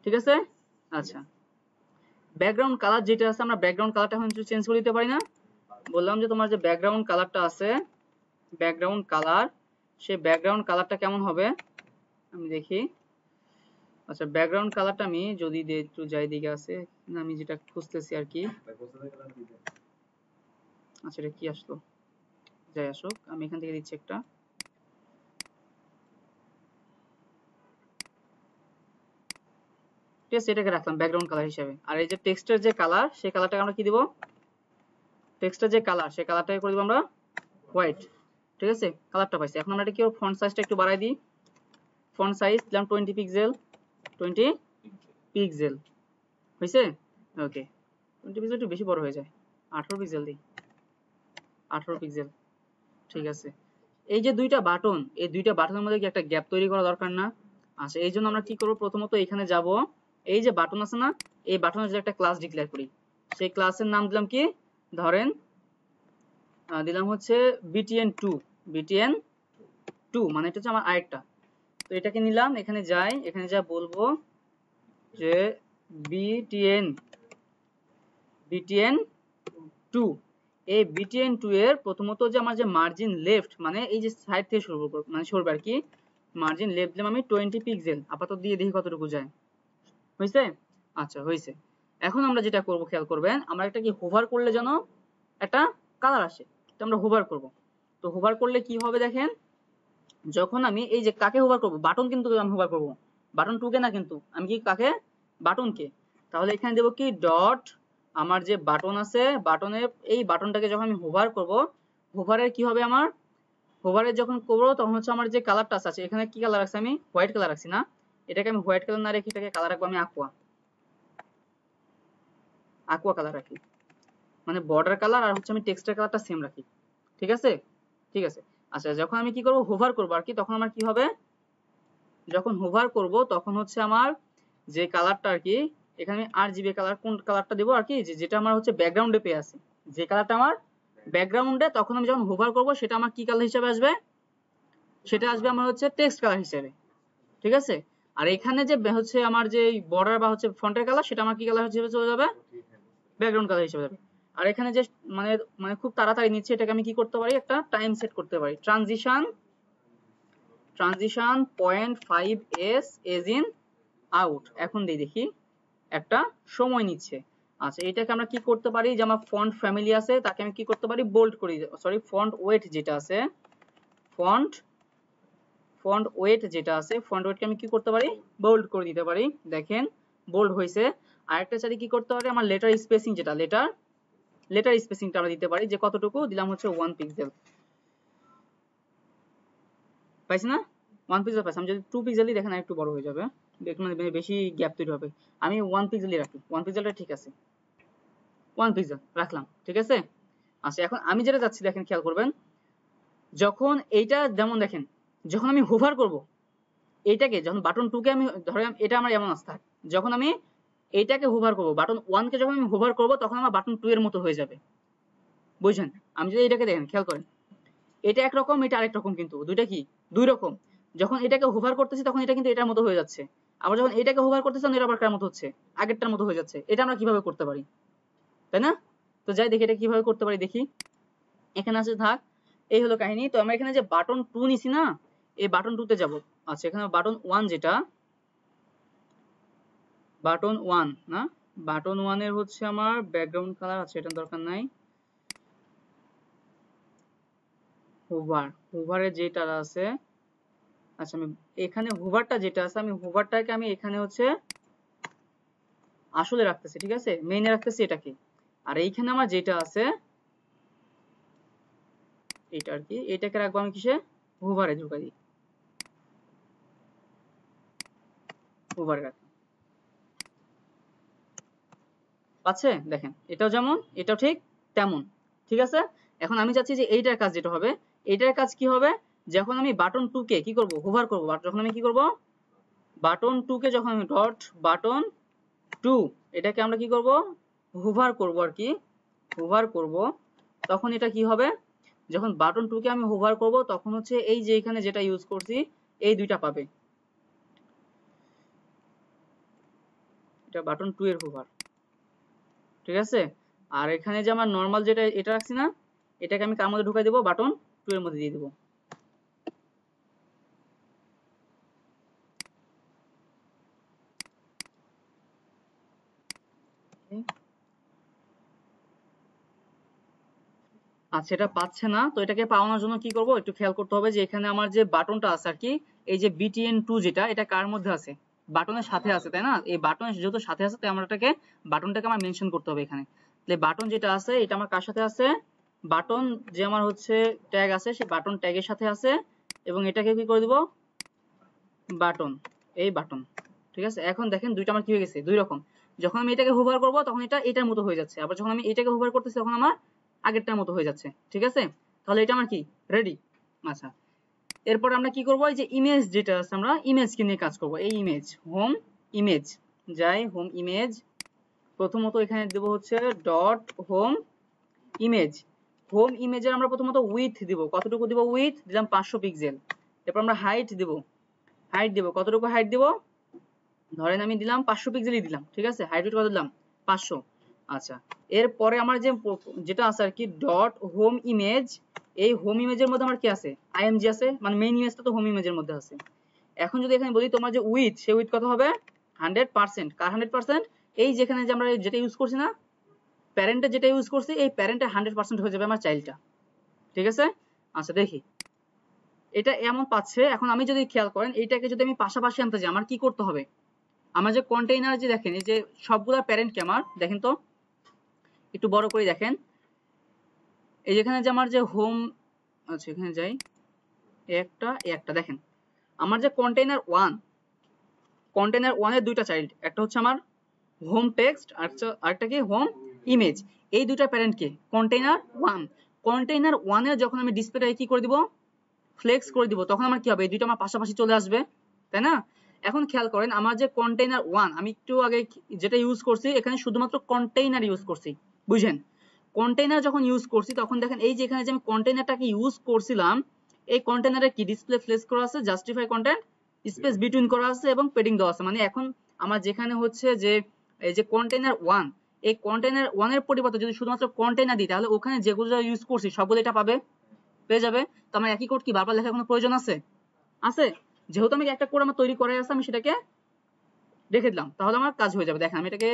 ঠিক আছে। আচ্ছা ব্যাকগ্রাউন্ড কালার যেটা আছে, আমরা ব্যাকগ্রাউন্ড কালারটা এখন একটু চেঞ্জ করে দিতে পারি না, বললাম যে তোমার যে ব্যাকগ্রাউন্ড কালারটা আছে, ব্যাকগ্রাউন্ড কালার, সেই ব্যাকগ্রাউন্ড কালারটা কেমন হবে আমি দেখি। আচ্ছা ব্যাকগ্রাউন্ড কালারটা আমি যদি একটু যাই দিকে আছে, আমি যেটা খুঁজতেছি আর কি, আচ্ছা এটা কি আসলো, যাই আসুক, আমি এখান থেকে দিচ্ছি একটা, ঠিক আছে, এটাকে রাখলাম ব্যাকগ্রাউন্ড কালার হিসেবে। আর এই যে টেক্সটের যে কালার, সেই কালারটাকে আমরা কি দিব, টেক্সটের যে কালার সেই কালারটাকে করে দিব আমরা হোয়াইট, ঠিক আছে, কালারটা পাইছি। এখন আমরা এটা কি ফন্ট সাইজটা একটু বাড়াই দিই, ফন্ট সাইজ দিলাম 20 পিক্সেল, 20 পিক্সেল হয়েছে, ওকে, 20 পিক্সেল একটু বেশি বড় হয়ে যায়, 18 পিক্সেল দিই, 18 পিক্সেল, ঠিক আছে। এই যে দুইটা বাটন, এই দুইটা বাটনের মধ্যে কি একটা গ্যাপ তৈরি করা দরকার না। আচ্ছা এই জন্য আমরা কি করবো, প্রথমত এখানে যাব, এই যে বাটন আছে না, এই বাটনের যে একটা ক্লাস ডিক্লেয়ার করি, সেই ক্লাসের নাম দিলাম কি, ধরেন দিলাম হচ্ছে btn2, btn2 মানে এটা হচ্ছে আমার আরেকটা। তো এটাকে নিলাম, এখানে যাই, এখানে যা বলবো যে btn2, এই btn2 এর প্রথমত যে আমার যে মার্জিন লেফট, মানে এই যে সাইড থেকে শুরু করব, মানে সরবে আর কি, মার্জিন লেফট দিলাম আমি 20 পিক্সেল, আপাতত দিয়ে দেখি কতটুকু যায়, হয়েছে, আচ্ছা হয়েছে। এখন আমরা যেটা করব খেয়াল করবেন, আমরা একটা কি হোভার করলে যেন একটা কালার আসে, তো আমরা হোভার করব। তো হোভার করলে কি হবে দেখেন, যখন আমি এই যে কাকে হোভার করব, বাটন কিন্তু আমি হোভার করব, বাটন 2 কে না, কিন্তু আমি কি কাকে, বাটন কে, তাহলে এখানে দেব কি ডট, আমার যে বাটন আছে বাটনের, এই বাটনটাকে যখন আমি হোভার করব, হোভারের কি হবে, আমার হোভারের যখন করবো তখন হচ্ছে আমার যে কালারটা আছে, এখানে কি কালার রাখছি, আমি হোয়াইট কালার রাখছি না, এটাকে আমি হোয়াইট কালার না রেখে এটাকে কালার রাখবো আমি aqua, aqua কালার রাখি, মানে বর্ডার কালার আর হচ্ছে আমি টেক্সটের কালারটা সেম রাখি, ঠিক আছে, ঠিক আছে। আচ্ছা যখন আমি কি করব, হোভার করব আর কি, তখন আমার কি হবে, যখন হোভার করব তখন হচ্ছে আমার যে কালারটা আর কি, এখানে আমি RGB কালার, কোন কালারটা দেবো আর কি, যেটা আমার হচ্ছে ব্যাকগ্রাউন্ডে পেয়ে আছে, যে কালারটা আমার ব্যাকগ্রাউন্ডে, তখন আমি যখন হোভার করব সেটা আমার কি কালার হিসেবে আসবে, সেটা আসবে আমার হচ্ছে টেক্সট কালার হিসেবে, ঠিক আছে। আর এখানে যে হচ্ছে আমার যে বর্ডার বা হচ্ছে ফন্টের কালার, সেটা আমার কি কালার হিসেবে চলে যাবে, ব্যাকগ্রাউন্ড কালার হিসেবে যাবে। আর এখানে যে মানে মানে খুব তাড়াতাড়ি নিচ্ছে, এটাকে আমি কি করতে পারি, একটা টাইম সেট করতে পারি, transition 0.5s age in out, এখন দেখি একটা সময় নিচ্ছে। আচ্ছা এটাকে আমরা কি করতে পারি, যে আমার ফন্ট ফ্যামিলি আছে তাকে আমি কি করতে পারি, বোল্ড করি, সরি ফন্ট ওয়েট যেটা আছে, ফন্ট ওয়েট যেটা আছে, ফন্ট ওয়েটকে আমি কি করতে পারি, বোল্ড করে দিতে পারি, দেখেন বোল্ড হয়েছে। আরেকটা চাইলে কি করতে পারি, আমার লেটার স্পেসিং যেটা, লেটার স্পেসিংটা আমরা দিতে পারি, যে কতটুকু দিলাম হচ্ছে 1 পিক্সেল, পাইছি না, 1 পিক্সেল পাইছি। আমি যদি 2 পিক্সেল দিই দেখেন একটু বড় হয়ে যাবে, মানে বেশি গ্যাপ তৈরি হবে, আমি 1 পিক্সেলই রাখি, 1 পিক্সেলটা ঠিক আছে, 1 পিক্সেল রাখলাম, ঠিক আছে। আচ্ছা এখন আমি যেটা চাচ্ছি দেখেন খেয়াল করবেন, যখন এইটা যেমন দেখেন, যখন আমি হোভার করব এইটাকে, যখন বাটন 2 কে আমি ধরেন এটা আমার এমন আছে, যখন আমি এইটাকে হোভার করব, বাটন 1 কে যখন আমি হোভার করব তখন আমার বাটন 2 এর মতো হয়ে যাবে, বুঝছেন। আমি যদি এটাকে দেখেন খেয়াল করেন, এটা একরকম, এটা আরেক রকম, কিন্তু দুইটা কি দুই রকম। যখন এটাকে হোভার করতেছি তখন এটা কিন্তু এটার মতো হয়ে যাচ্ছে, আবার যখন এটাকে হোভার করতেছি তখন এটা আবার কার মতো হচ্ছে, আগেরটার মতো হয়ে যাচ্ছে। এটা আমরা কিভাবে করতে পারি, তাই না। তো যাই দেখি এটা কিভাবে করতে পারি, দেখি এখানে আছে থাক, এই হলো কাহিনী। তো আমরা এখানে যে বাটন 2 নিছি না, এই বাটন 2 তে যাব। আচ্ছা এখানে বাটন 1 যেটা, বাটন 1 না, বাটন 1 এর হচ্ছে আমার ব্যাকগ্রাউন্ড কালার আছে, এটা দরকার নাই। হুভার, হুভারের যেটা আছে, আচ্ছা আমি এখানে হুভারটা যেটা আছে আমি হুভারটাকে আমি এখানে হচ্ছে আসলে রাখতেছি, ঠিক আছে, মেইনে রাখতেছি এটাকে। আর এইখানে আমার যেটা আছে এটা আর কি, এটাকে রাখবো আমি কিসে, হুভারে ঢুকাই দিই, হুভারে রাখি। পাচ্ছে দেখেন, এটাও যেমন এটাও ঠিক তেমন, ঠিক আছে। এখন আমি চাচ্ছি যে এইটার কাজ যেটা হবে, এইটার কাজ কি হবে, যখন আমি বাটন 2 কে কি করব, হোভার করব, যখন আমি কি করব, বাটন 2 কে যখন আমি ডট বাটন 2 এটাকে আমরা কি করব, হোভার করব আর কি, হোভার করব, তখন এটা কি হবে, যখন বাটন 2 কে আমি হোভার করব তখন হচ্ছে এই যে এখানে যেটা ইউজ করছি এই দুইটা পাবে, এটা বাটন 2 এর হোভার, ঠিক আছে। আর এখানে যে আমার নরমাল যেটা এটা রাখছি না, এটাকে আমি কার মধ্যে ঢুকাই দেব, বাটন 2 এর মধ্যে দিয়ে দেব। আচ্ছা এটা পাচ্ছে না, তো এটাকে পাওয়ানোর জন্য কি করব, একটু খেয়াল করতে হবে যে এখানে আমার যে বাটনটা আছে আর কি, এই যে btn2 যেটা, এটা কার মধ্যে আছে, বাটনের সাথে আছে তাই না, এই বাটনের যেহেতু সাথে আছে তাই আমরা এটাকে বাটনটাকে আমার মেনশন করতে হবে এখানে। তাহলে বাটন যেটা আছে এটা আমার কার সাথে আছে, বাটন যে আমার হচ্ছে ট্যাগ আছে সেই বাটন ট্যাগের সাথে আছে, এবং এটাকে কি করে দিব, বাটন, এই বাটন, ঠিক আছে। এখন দেখেন দুইটা আমার কি হয়ে গেছে, দুই রকম, যখন আমি এটাকে হোভার করব তখন এটা এটার মতো হয়ে যাচ্ছে, আবার যখন আমি এটাকে হোভার করতেছি তখন আমার আগেরটার মতো হয়ে যাচ্ছে, ঠিক আছে। তাহলে এটা আমার কি রেডি। আচ্ছা এরপর আমরা কি করব, এই যে ইমেজ যেটা আছে আমরা ইমেজকে নিয়ে কাজ করব, এই ইমেজ হোম ইমেজ, যাই হোম ইমেজ, প্রথমত এখানে দেব হচ্ছে ডট হোম ইমেজ, হোম ইমেজের আমরা প্রথমত উইথ দিব, কতটুকু দিব, উইথ দিলাম 500 পিক্সেল। এরপর আমরা হাইট দিব, হাইট দিব কতটুকু, হাইট দিব ধরেন আমি দিলাম 500 পিক্সেলই দিলাম, ঠিক আছে, হাইট কত দিলাম 500। আচ্ছা এরপরে আমার যে যেটা আছে আর কি ডট হোম ইমেজ, এই হোম ইমেজের মধ্যে আমার কি আছে, আইএমজি আছে, মানে মেইন ইমেজটা তো হোম ইমেজের মধ্যে আছে। এখন যদি এখানে বলি তোমার যে উইথ, সেই উইথ কত হবে 100%, কার 100%, এই যেখানে যে আমরা যেটা ইউজ করছি না, প্যারেন্টে যেটা ইউজ করছি এই প্যারেন্টে 100% হয়ে যাবে আমার চাইল্ডটা, ঠিক আছে। আচ্ছা দেখি এটা এমন পাচ্ছে। এখন আমি যদি খেয়াল করেন এইটাকে যদি আমি পাশাপাশি আনতে যাই আমার কি করতে হবে, আমার যে কন্টেইনার যে দেখেন এই যে সবগুলা প্যারেন্টকে আমার দেখেন তো একটু বড় করে দেখেন, এই যেখানে যে আমার যে হোম, আচ্ছা এখানে যাই, একটা একটা দেখেন আমার যে কন্টেইনার ওয়ান, কন্টেইনার ওয়ানের দুইটা চাইল্ড, একটা হচ্ছে আমার হোম টেক্সট আরেকটা কি হোম ইমেজ, এই দুইটা প্যারেন্টকে কন্টেইনার ওয়ান, কন্টেইনার ওয়ানের যখন আমি ডিসপ্লেটা কি করে দিব, ফ্লেক্স করে দিব, তখন আমার কি হবে, এই দুইটা আমার পাশাপাশি চলে আসবে, তাই না। এখন খেয়াল করেন আমার যে কন্টেইনার ওয়ান, আমি একটু আগে যেটা ইউজ করছি এখানে শুধুমাত্র কন্টেইনার ইউজ করছি, বুঝেন, কন্টেইনার যখন ইউজ করছি তখন দেখেন এই যে এখানে যে আমি কন্টেইনারটাকে ইউজ করছিলাম, এই কন্টেইনারে কি ডিসপ্লে ফ্লেক্স করা আছে, জাস্টিফাই কন্টেন্ট স্পেস বিটুইন করা আছে এবং পেডিং দেওয়া আছে, মানে এখন আমার যেখানে হচ্ছে যে এই যে কন্টেইনার ওয়ান, এই কন্টেইনার ওয়ানের পরিবর্তে যদি শুধুমাত্র কন্টেইনার দিই তাহলে ওখানে যেগুলো ইউজ করছি সবগুলো এটা পাবে, পেয়ে যাবে। তো আমার একই কোড কি বারবার লেখার কোনো প্রয়োজন আছে, আছে, যেহেতু আমি একটা কোড আমার তৈরি করাই আছে আমি সেটাকে রেখে দিলাম, তাহলে আমার কাজ হয়ে যাবে। দেখেন আমি এটাকে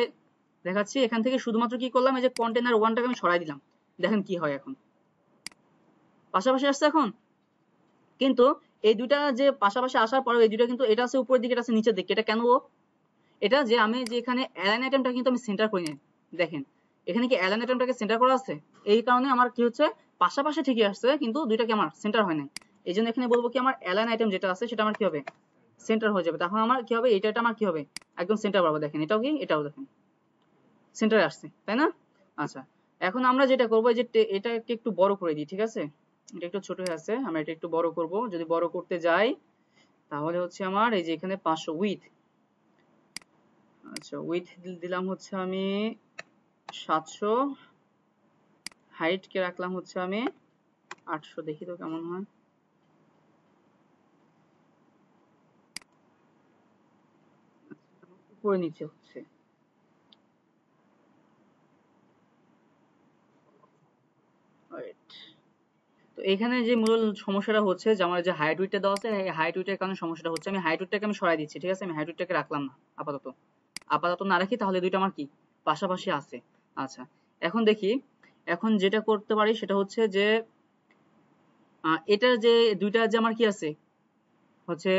দেখাচ্ছি, এখান থেকে শুধুমাত্র কি করলাম, এই যে কন্টেইনার ওয়ানটাকে আমি সরাই দিলাম, দেখেন কি হয় এখন পাশাপাশি আসছে এখন। কিন্তু এই দুইটা যে পাশাপাশি আসার পরে এই দুইটা কিন্তু এটা আছে উপরের দিকে, এটা আছে নিচের দিকে, এটা কেন, এটা যে আমি যে এখানে অ্যালাইন আইটেমটা কিন্তু আমি সেন্টার করি নাই, দেখেন এখানে কি অ্যালাইন আইটেমটাকে সেন্টার করা আছে, এই কারণে আমার কি হচ্ছে পাশাপাশি ঠিকই আসছে কিন্তু দুইটাকে আমার সেন্টার হয় নাই, এই জন্য এখানে বলবো কি আমার অ্যালাইন আইটেম যেটা আছে সেটা আমার কি হবে, সেন্টার হয়ে যাবে, তখন আমার কি হবে, এটা আমার কি হবে একদম সেন্টার পাবো, দেখেন এটাও কি, এটাও দেখেন সেন্টারে আসছে, তাই না। আচ্ছা এখন আমরা যেটা করবো এই যে এটাকে একটু বড় করে দিই, ঠিক আছে, এটা একটু ছোট হয়ে আছে, আমরা এটা একটু বড় করব, যদি বড় করতে যাই তাহলে হচ্ছে আমার এই যে এখানে 500 উইথ, আচ্ছা উইথ দিলাম হচ্ছে আমি 700, হাইট কে রাখলাম হচ্ছে আমি 800, দেখি তো কেমন হয়, উপরে নিচে হচ্ছে। Right. তো এখানে যে মূল সমস্যাটা হচ্ছে যে আমার যে হাইট উইডটা দেওয়া আছে এই হাইট উইডের কারণে সমস্যাটা হচ্ছে, আমি হাইট উইডটাকে আমি সরাই দিচ্ছি, ঠিক আছে, আমি হাইট উইডটাকে রাখলাম না আপাতত, আপাতত না রাখি তাহলে দুইটা আমার কি পাশাপাশি আছে। আচ্ছা এখন দেখি, এখন যেটা করতে পারি সেটা হচ্ছে যে এটার যে দুইটা যে আমার কি আছে হচ্ছে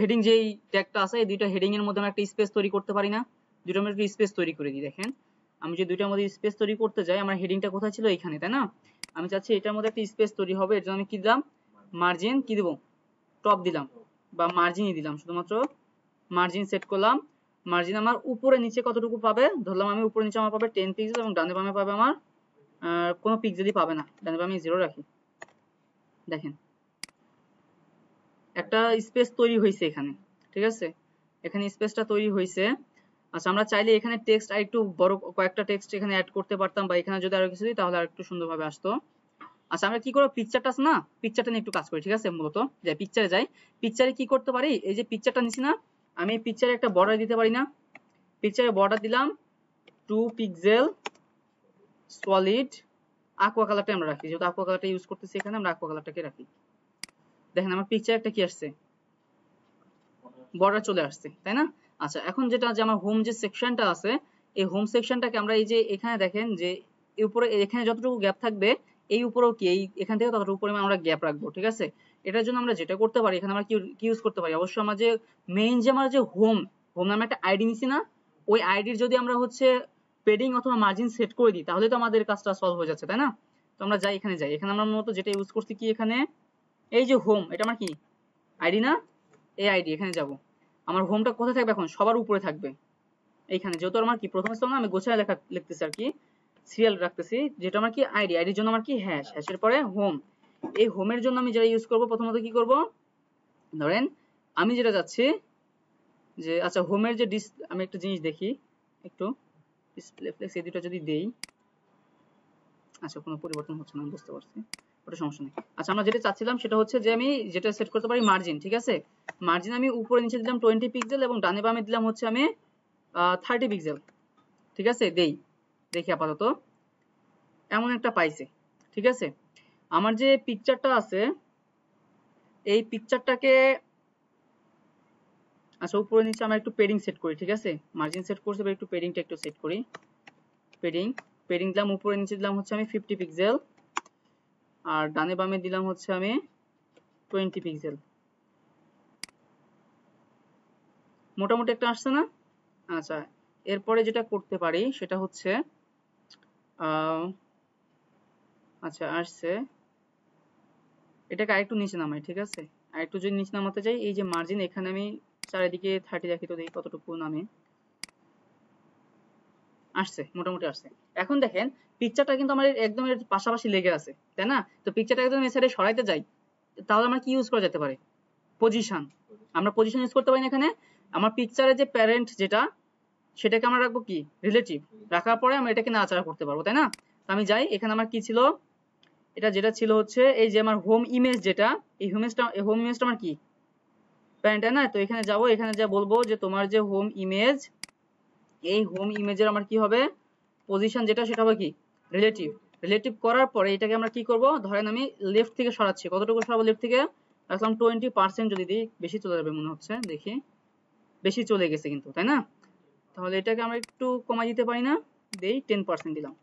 হেডিং যেই ট্যাগটা আছে এই দুইটা হেডিং এর মধ্যে আমি একটা স্পেস তৈরি করতে পারি না? দুইটার মধ্যে একটা স্পেস তৈরি করে দিই। দেখেন আমি যে দুইটার মধ্যে স্পেস তৈরি করতে যাই, আমার হেডিংটা কোথায় ছিল? এইখানে, তাই না? আমি চাচ্ছি এটার মধ্যে একটা স্পেস তৈরি হবে, এর জন্য আমি কি দিলাম? মার্জিন কি দেব? টপ দিলাম বা মার্জিনই দিলাম, শুধুমাত্র মার্জিন সেট করলাম। মার্জিন আমার উপরে নিচে কতটুকু পাবে ধরলাম, আমি উপরে নিচে আমার পাবে 10 পিক্সেল এবং ডানে বামে পাবে আমার কোনো পিক্সেলই পাবে না, ডানে বামে 0 রাখি। দেখেন একটা স্পেস তৈরি হয়েছে এখানে, ঠিক আছে? এখানে স্পেসটা তৈরি হয়েছে। আচ্ছা আমরা চাইলে এখানে টেক্সট আর একটু বড় কয়েকটা টেক্সট এখানে অ্যাড করতে পারতাম, বা এখানে যদি আরো কিছু দিই তাহলে আরেকটু সুন্দরভাবে আসতো। আচ্ছা আমরা কি করব, পিকচারটা আছে না, পিকচারটা নিয়ে একটু কাজ করি, ঠিক আছে? মূলত যাই পিকচারে যাই, পিকচারে কি করতে পারি, এই যে পিকচারটা নিছি না, আমি পিকচারে একটা বর্ডার দিতে পারি না? পিকচারে বর্ডার দিলাম 2 পিক্সেল সলিড aqua কালারটা আমরা রাখি, যেহেতু aqua কালারটা ইউজ করতেছি এখানে, আমরা aqua কালারটাকে রাখি। দেখেন আমার পিকচারে একটা কি আসছে, বর্ডার চলে আসছে, তাই না? আচ্ছা এখন যেটা যে আমার হোম যে সেকশনটা আছে, এই হোম সেকশনটাকে আমরা এই যে এখানে দেখেন যে এই উপরে এখানে যতটুকু গ্যাপ থাকবে এই উপরেও কি এই এখান থেকে ততটুকু পরিমাণ আমরা গ্যাপ রাখবো, ঠিক আছে? এটার জন্য আমরা যেটা করতে পারি, এখানে আমরা কি ইউজ করতে পারি, অবশ্যই আমার যে মেইন যে আমার যে হোম নামে একটা আইডি নিছি না, ওই আইডির যদি আমরা হচ্ছে পেডিং অথবা মার্জিন সেট করে দিই তাহলে তো আমাদের কাজটা সলভ হয়ে যাচ্ছে, তাই না? তো আমরা যাই এখানে যাই, এখানে আমরা মূলত যেটা ইউজ করছি কি, এখানে এই যে হোম, এটা আমার কি আইডি না, এই আইডি, এখানে যাব। আমার হোমটা কোথায় থাকবে এখন? সবার উপরে থাকবে এইখানে, যেহেতু আমার কি প্রথমে ছিল না, আমি গোছায় লিখতেছি আর কি, সিরিয়াল রাখতেছি, যেটা আমার কি আইডির জন্য আমার কি হ্যাশের পরে হোম। এই হোমের জন্য আমি যেটা ইউজ করব, প্রথমত কি করব, ধরেন আমি যেটা যাচ্ছি যে আচ্ছা হোমের যে আমি একটা জিনিস দেখি একটু, ডিসপ্লে ফ্লেক্স এই দুটো যদি দেই, আচ্ছা কোনো পরিবর্তন হচ্ছে না, বুঝতে পারছি, ওটা সমস্যা নেই। আচ্ছা আমরা যেটা চাচ্ছিলাম সেটা হচ্ছে যে আমি যেটা সেট করতে পারি মার্জিন, ঠিক আছে? মার্জিন আমি উপরে নিচে দিলাম 20 পিক্সেল এবং ডানে বামে দিলাম হচ্ছে আমি 30 পিক্সেল, ঠিক আছে? দেখি আপাতত এমন একটা পাইছে, ঠিক আছে? আমার যে পিকচারটা আছে এই পিকচারটাকে আচ্ছা উপরে নিচে আমরা একটু পেডিং সেট করি, ঠিক আছে? মার্জিন সেট করছি, এবার একটু পেডিংটা একটু সেট করি। পেডিং দিলাম, উপরে নিচে দিলাম হচ্ছে আমি 50 পিক্সেল আর ডানে বামে দিলাম হচ্ছে আমি 20 পিক্সেল। মোটামুটি একটা আসছে না? আচ্ছা এরপরে যেটা করতে পারি সেটা হচ্ছে আচ্ছা আসছে, এটাকে আরেকটু নিচে নামাই, ঠিক আছে? আরেকটু যদি নিচে নামাতে চাই, এই যে মার্জিন এখানে আমি চারিদিকে 30 রাখি, তো দেখি কতটুকু নামে। আসছে, মোটামুটি আসছে। এখন দেখেন পিকচারটা কিন্তু আমার একদম এর পাশাপাশি লেগে আছে, তাই না? তো পিকচারটা একদম এই সাইডে সরাইতে যাই, তাহলে আমরা কি ইউজ করা যেতে পারে? পজিশন। আমরা পজিশন ইউজ করতে পারি না এখানে। আমার পিকচারের যে প্যারেন্ট যেটা, সেটাকে আমরা রাখবো কি রিলেটিভ, রাখার পরে আমরা এটাকে নাড়াচাড়া করতে পারবো, তাই না? তো আমি যাই, এখানে আমার কি ছিল, এটা যেটা ছিল হচ্ছে এই যে আমার হোম ইমেজ, যেটা এই হোম ইমেজটা আমার কি প্যারেন্ট, তাই না? তো এখানে যাব, এখানে যা বলবো যে তোমার যে হোম ইমেজ, এই হোম ইমেজের আমার কি হবে পজিশন, যেটা সেটা হবে কি রিলেটিভ করার পরে এটাকে আমরা কি করব, ধরেন আমি লেফট থেকে সরাচ্ছি, কতটুকু সরাবো লেফট থেকে, রাখলাম 20%, যদি দিই বেশি চলে যাবে মনে হচ্ছে, দেখি বেশি চলে গেছে কিন্তু, তাই না? তাহলে এটাকে আমরা একটু কমাই দিতে পারি না, দেই 10% দিলাম,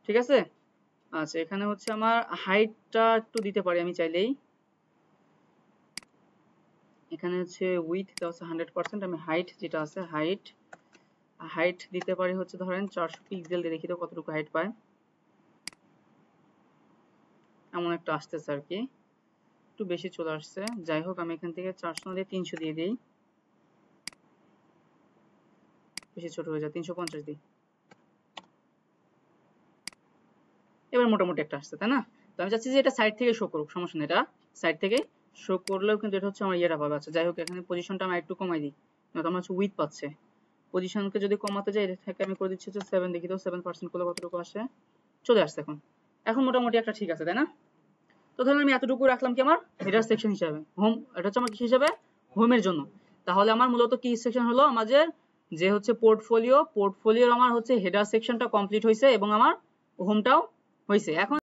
ঠিক আছে? আচ্ছা এখানে হচ্ছে আমার হাইটটা একটু দিতে পারি আমি চাইলেই, এখানে হচ্ছে উইথ দেওয়া আছে 100%, আমি হাইট যেটা আছে হাইট দিতে পারি হচ্ছে ধরেন 400 পিক্সেল দিয়ে, দেখি তো কতটুকু হাইট পায়। এমন একটা আসতেছে আর কি, একটু বেশি চলে আসছে। যাই হোক আমি এখান থেকে 400 দিয়ে 300 দিয়ে দিই, বেশি ছোট হয়ে যায়, 350 দিই। এবার মোটামুটি একটা আসছে, তাই না? তো আমি চাচ্ছি যে এটা সাইড থেকে শো করুক, সমস্যা নেই, এটা সাইড থেকে শো করলেও কিন্তু এটা হচ্ছে আমার ইয়েটা পাবে। আচ্ছা যাই হোক এখানে পজিশনটা আমি একটু কমাই দিই, না তো আমার হচ্ছে উইথ পাচ্ছে। পজিশনকে যদি কমাতে যাই, এটা থেকে আমি করে দিচ্ছি হচ্ছে 7, দেখি তো 7% করলে কতটুকু আসে, চলে আসছে। এখন মোটামুটি একটা ঠিক আছে, তাই না? তো ধরুন আমি এতটুকু রাখলাম কি আমার হেডার সেকশন হিসাবে, হোম, এটা হচ্ছে আমার কি হিসাবে হোমের জন্য। তাহলে আমার মূলত কি সেকশন হলো, আমাদের যে হচ্ছে পোর্টফোলিওর আমার হচ্ছে হেডার সেকশনটা কমপ্লিট হয়েছে এবং আমার হোমটাও হয়েছে। এখন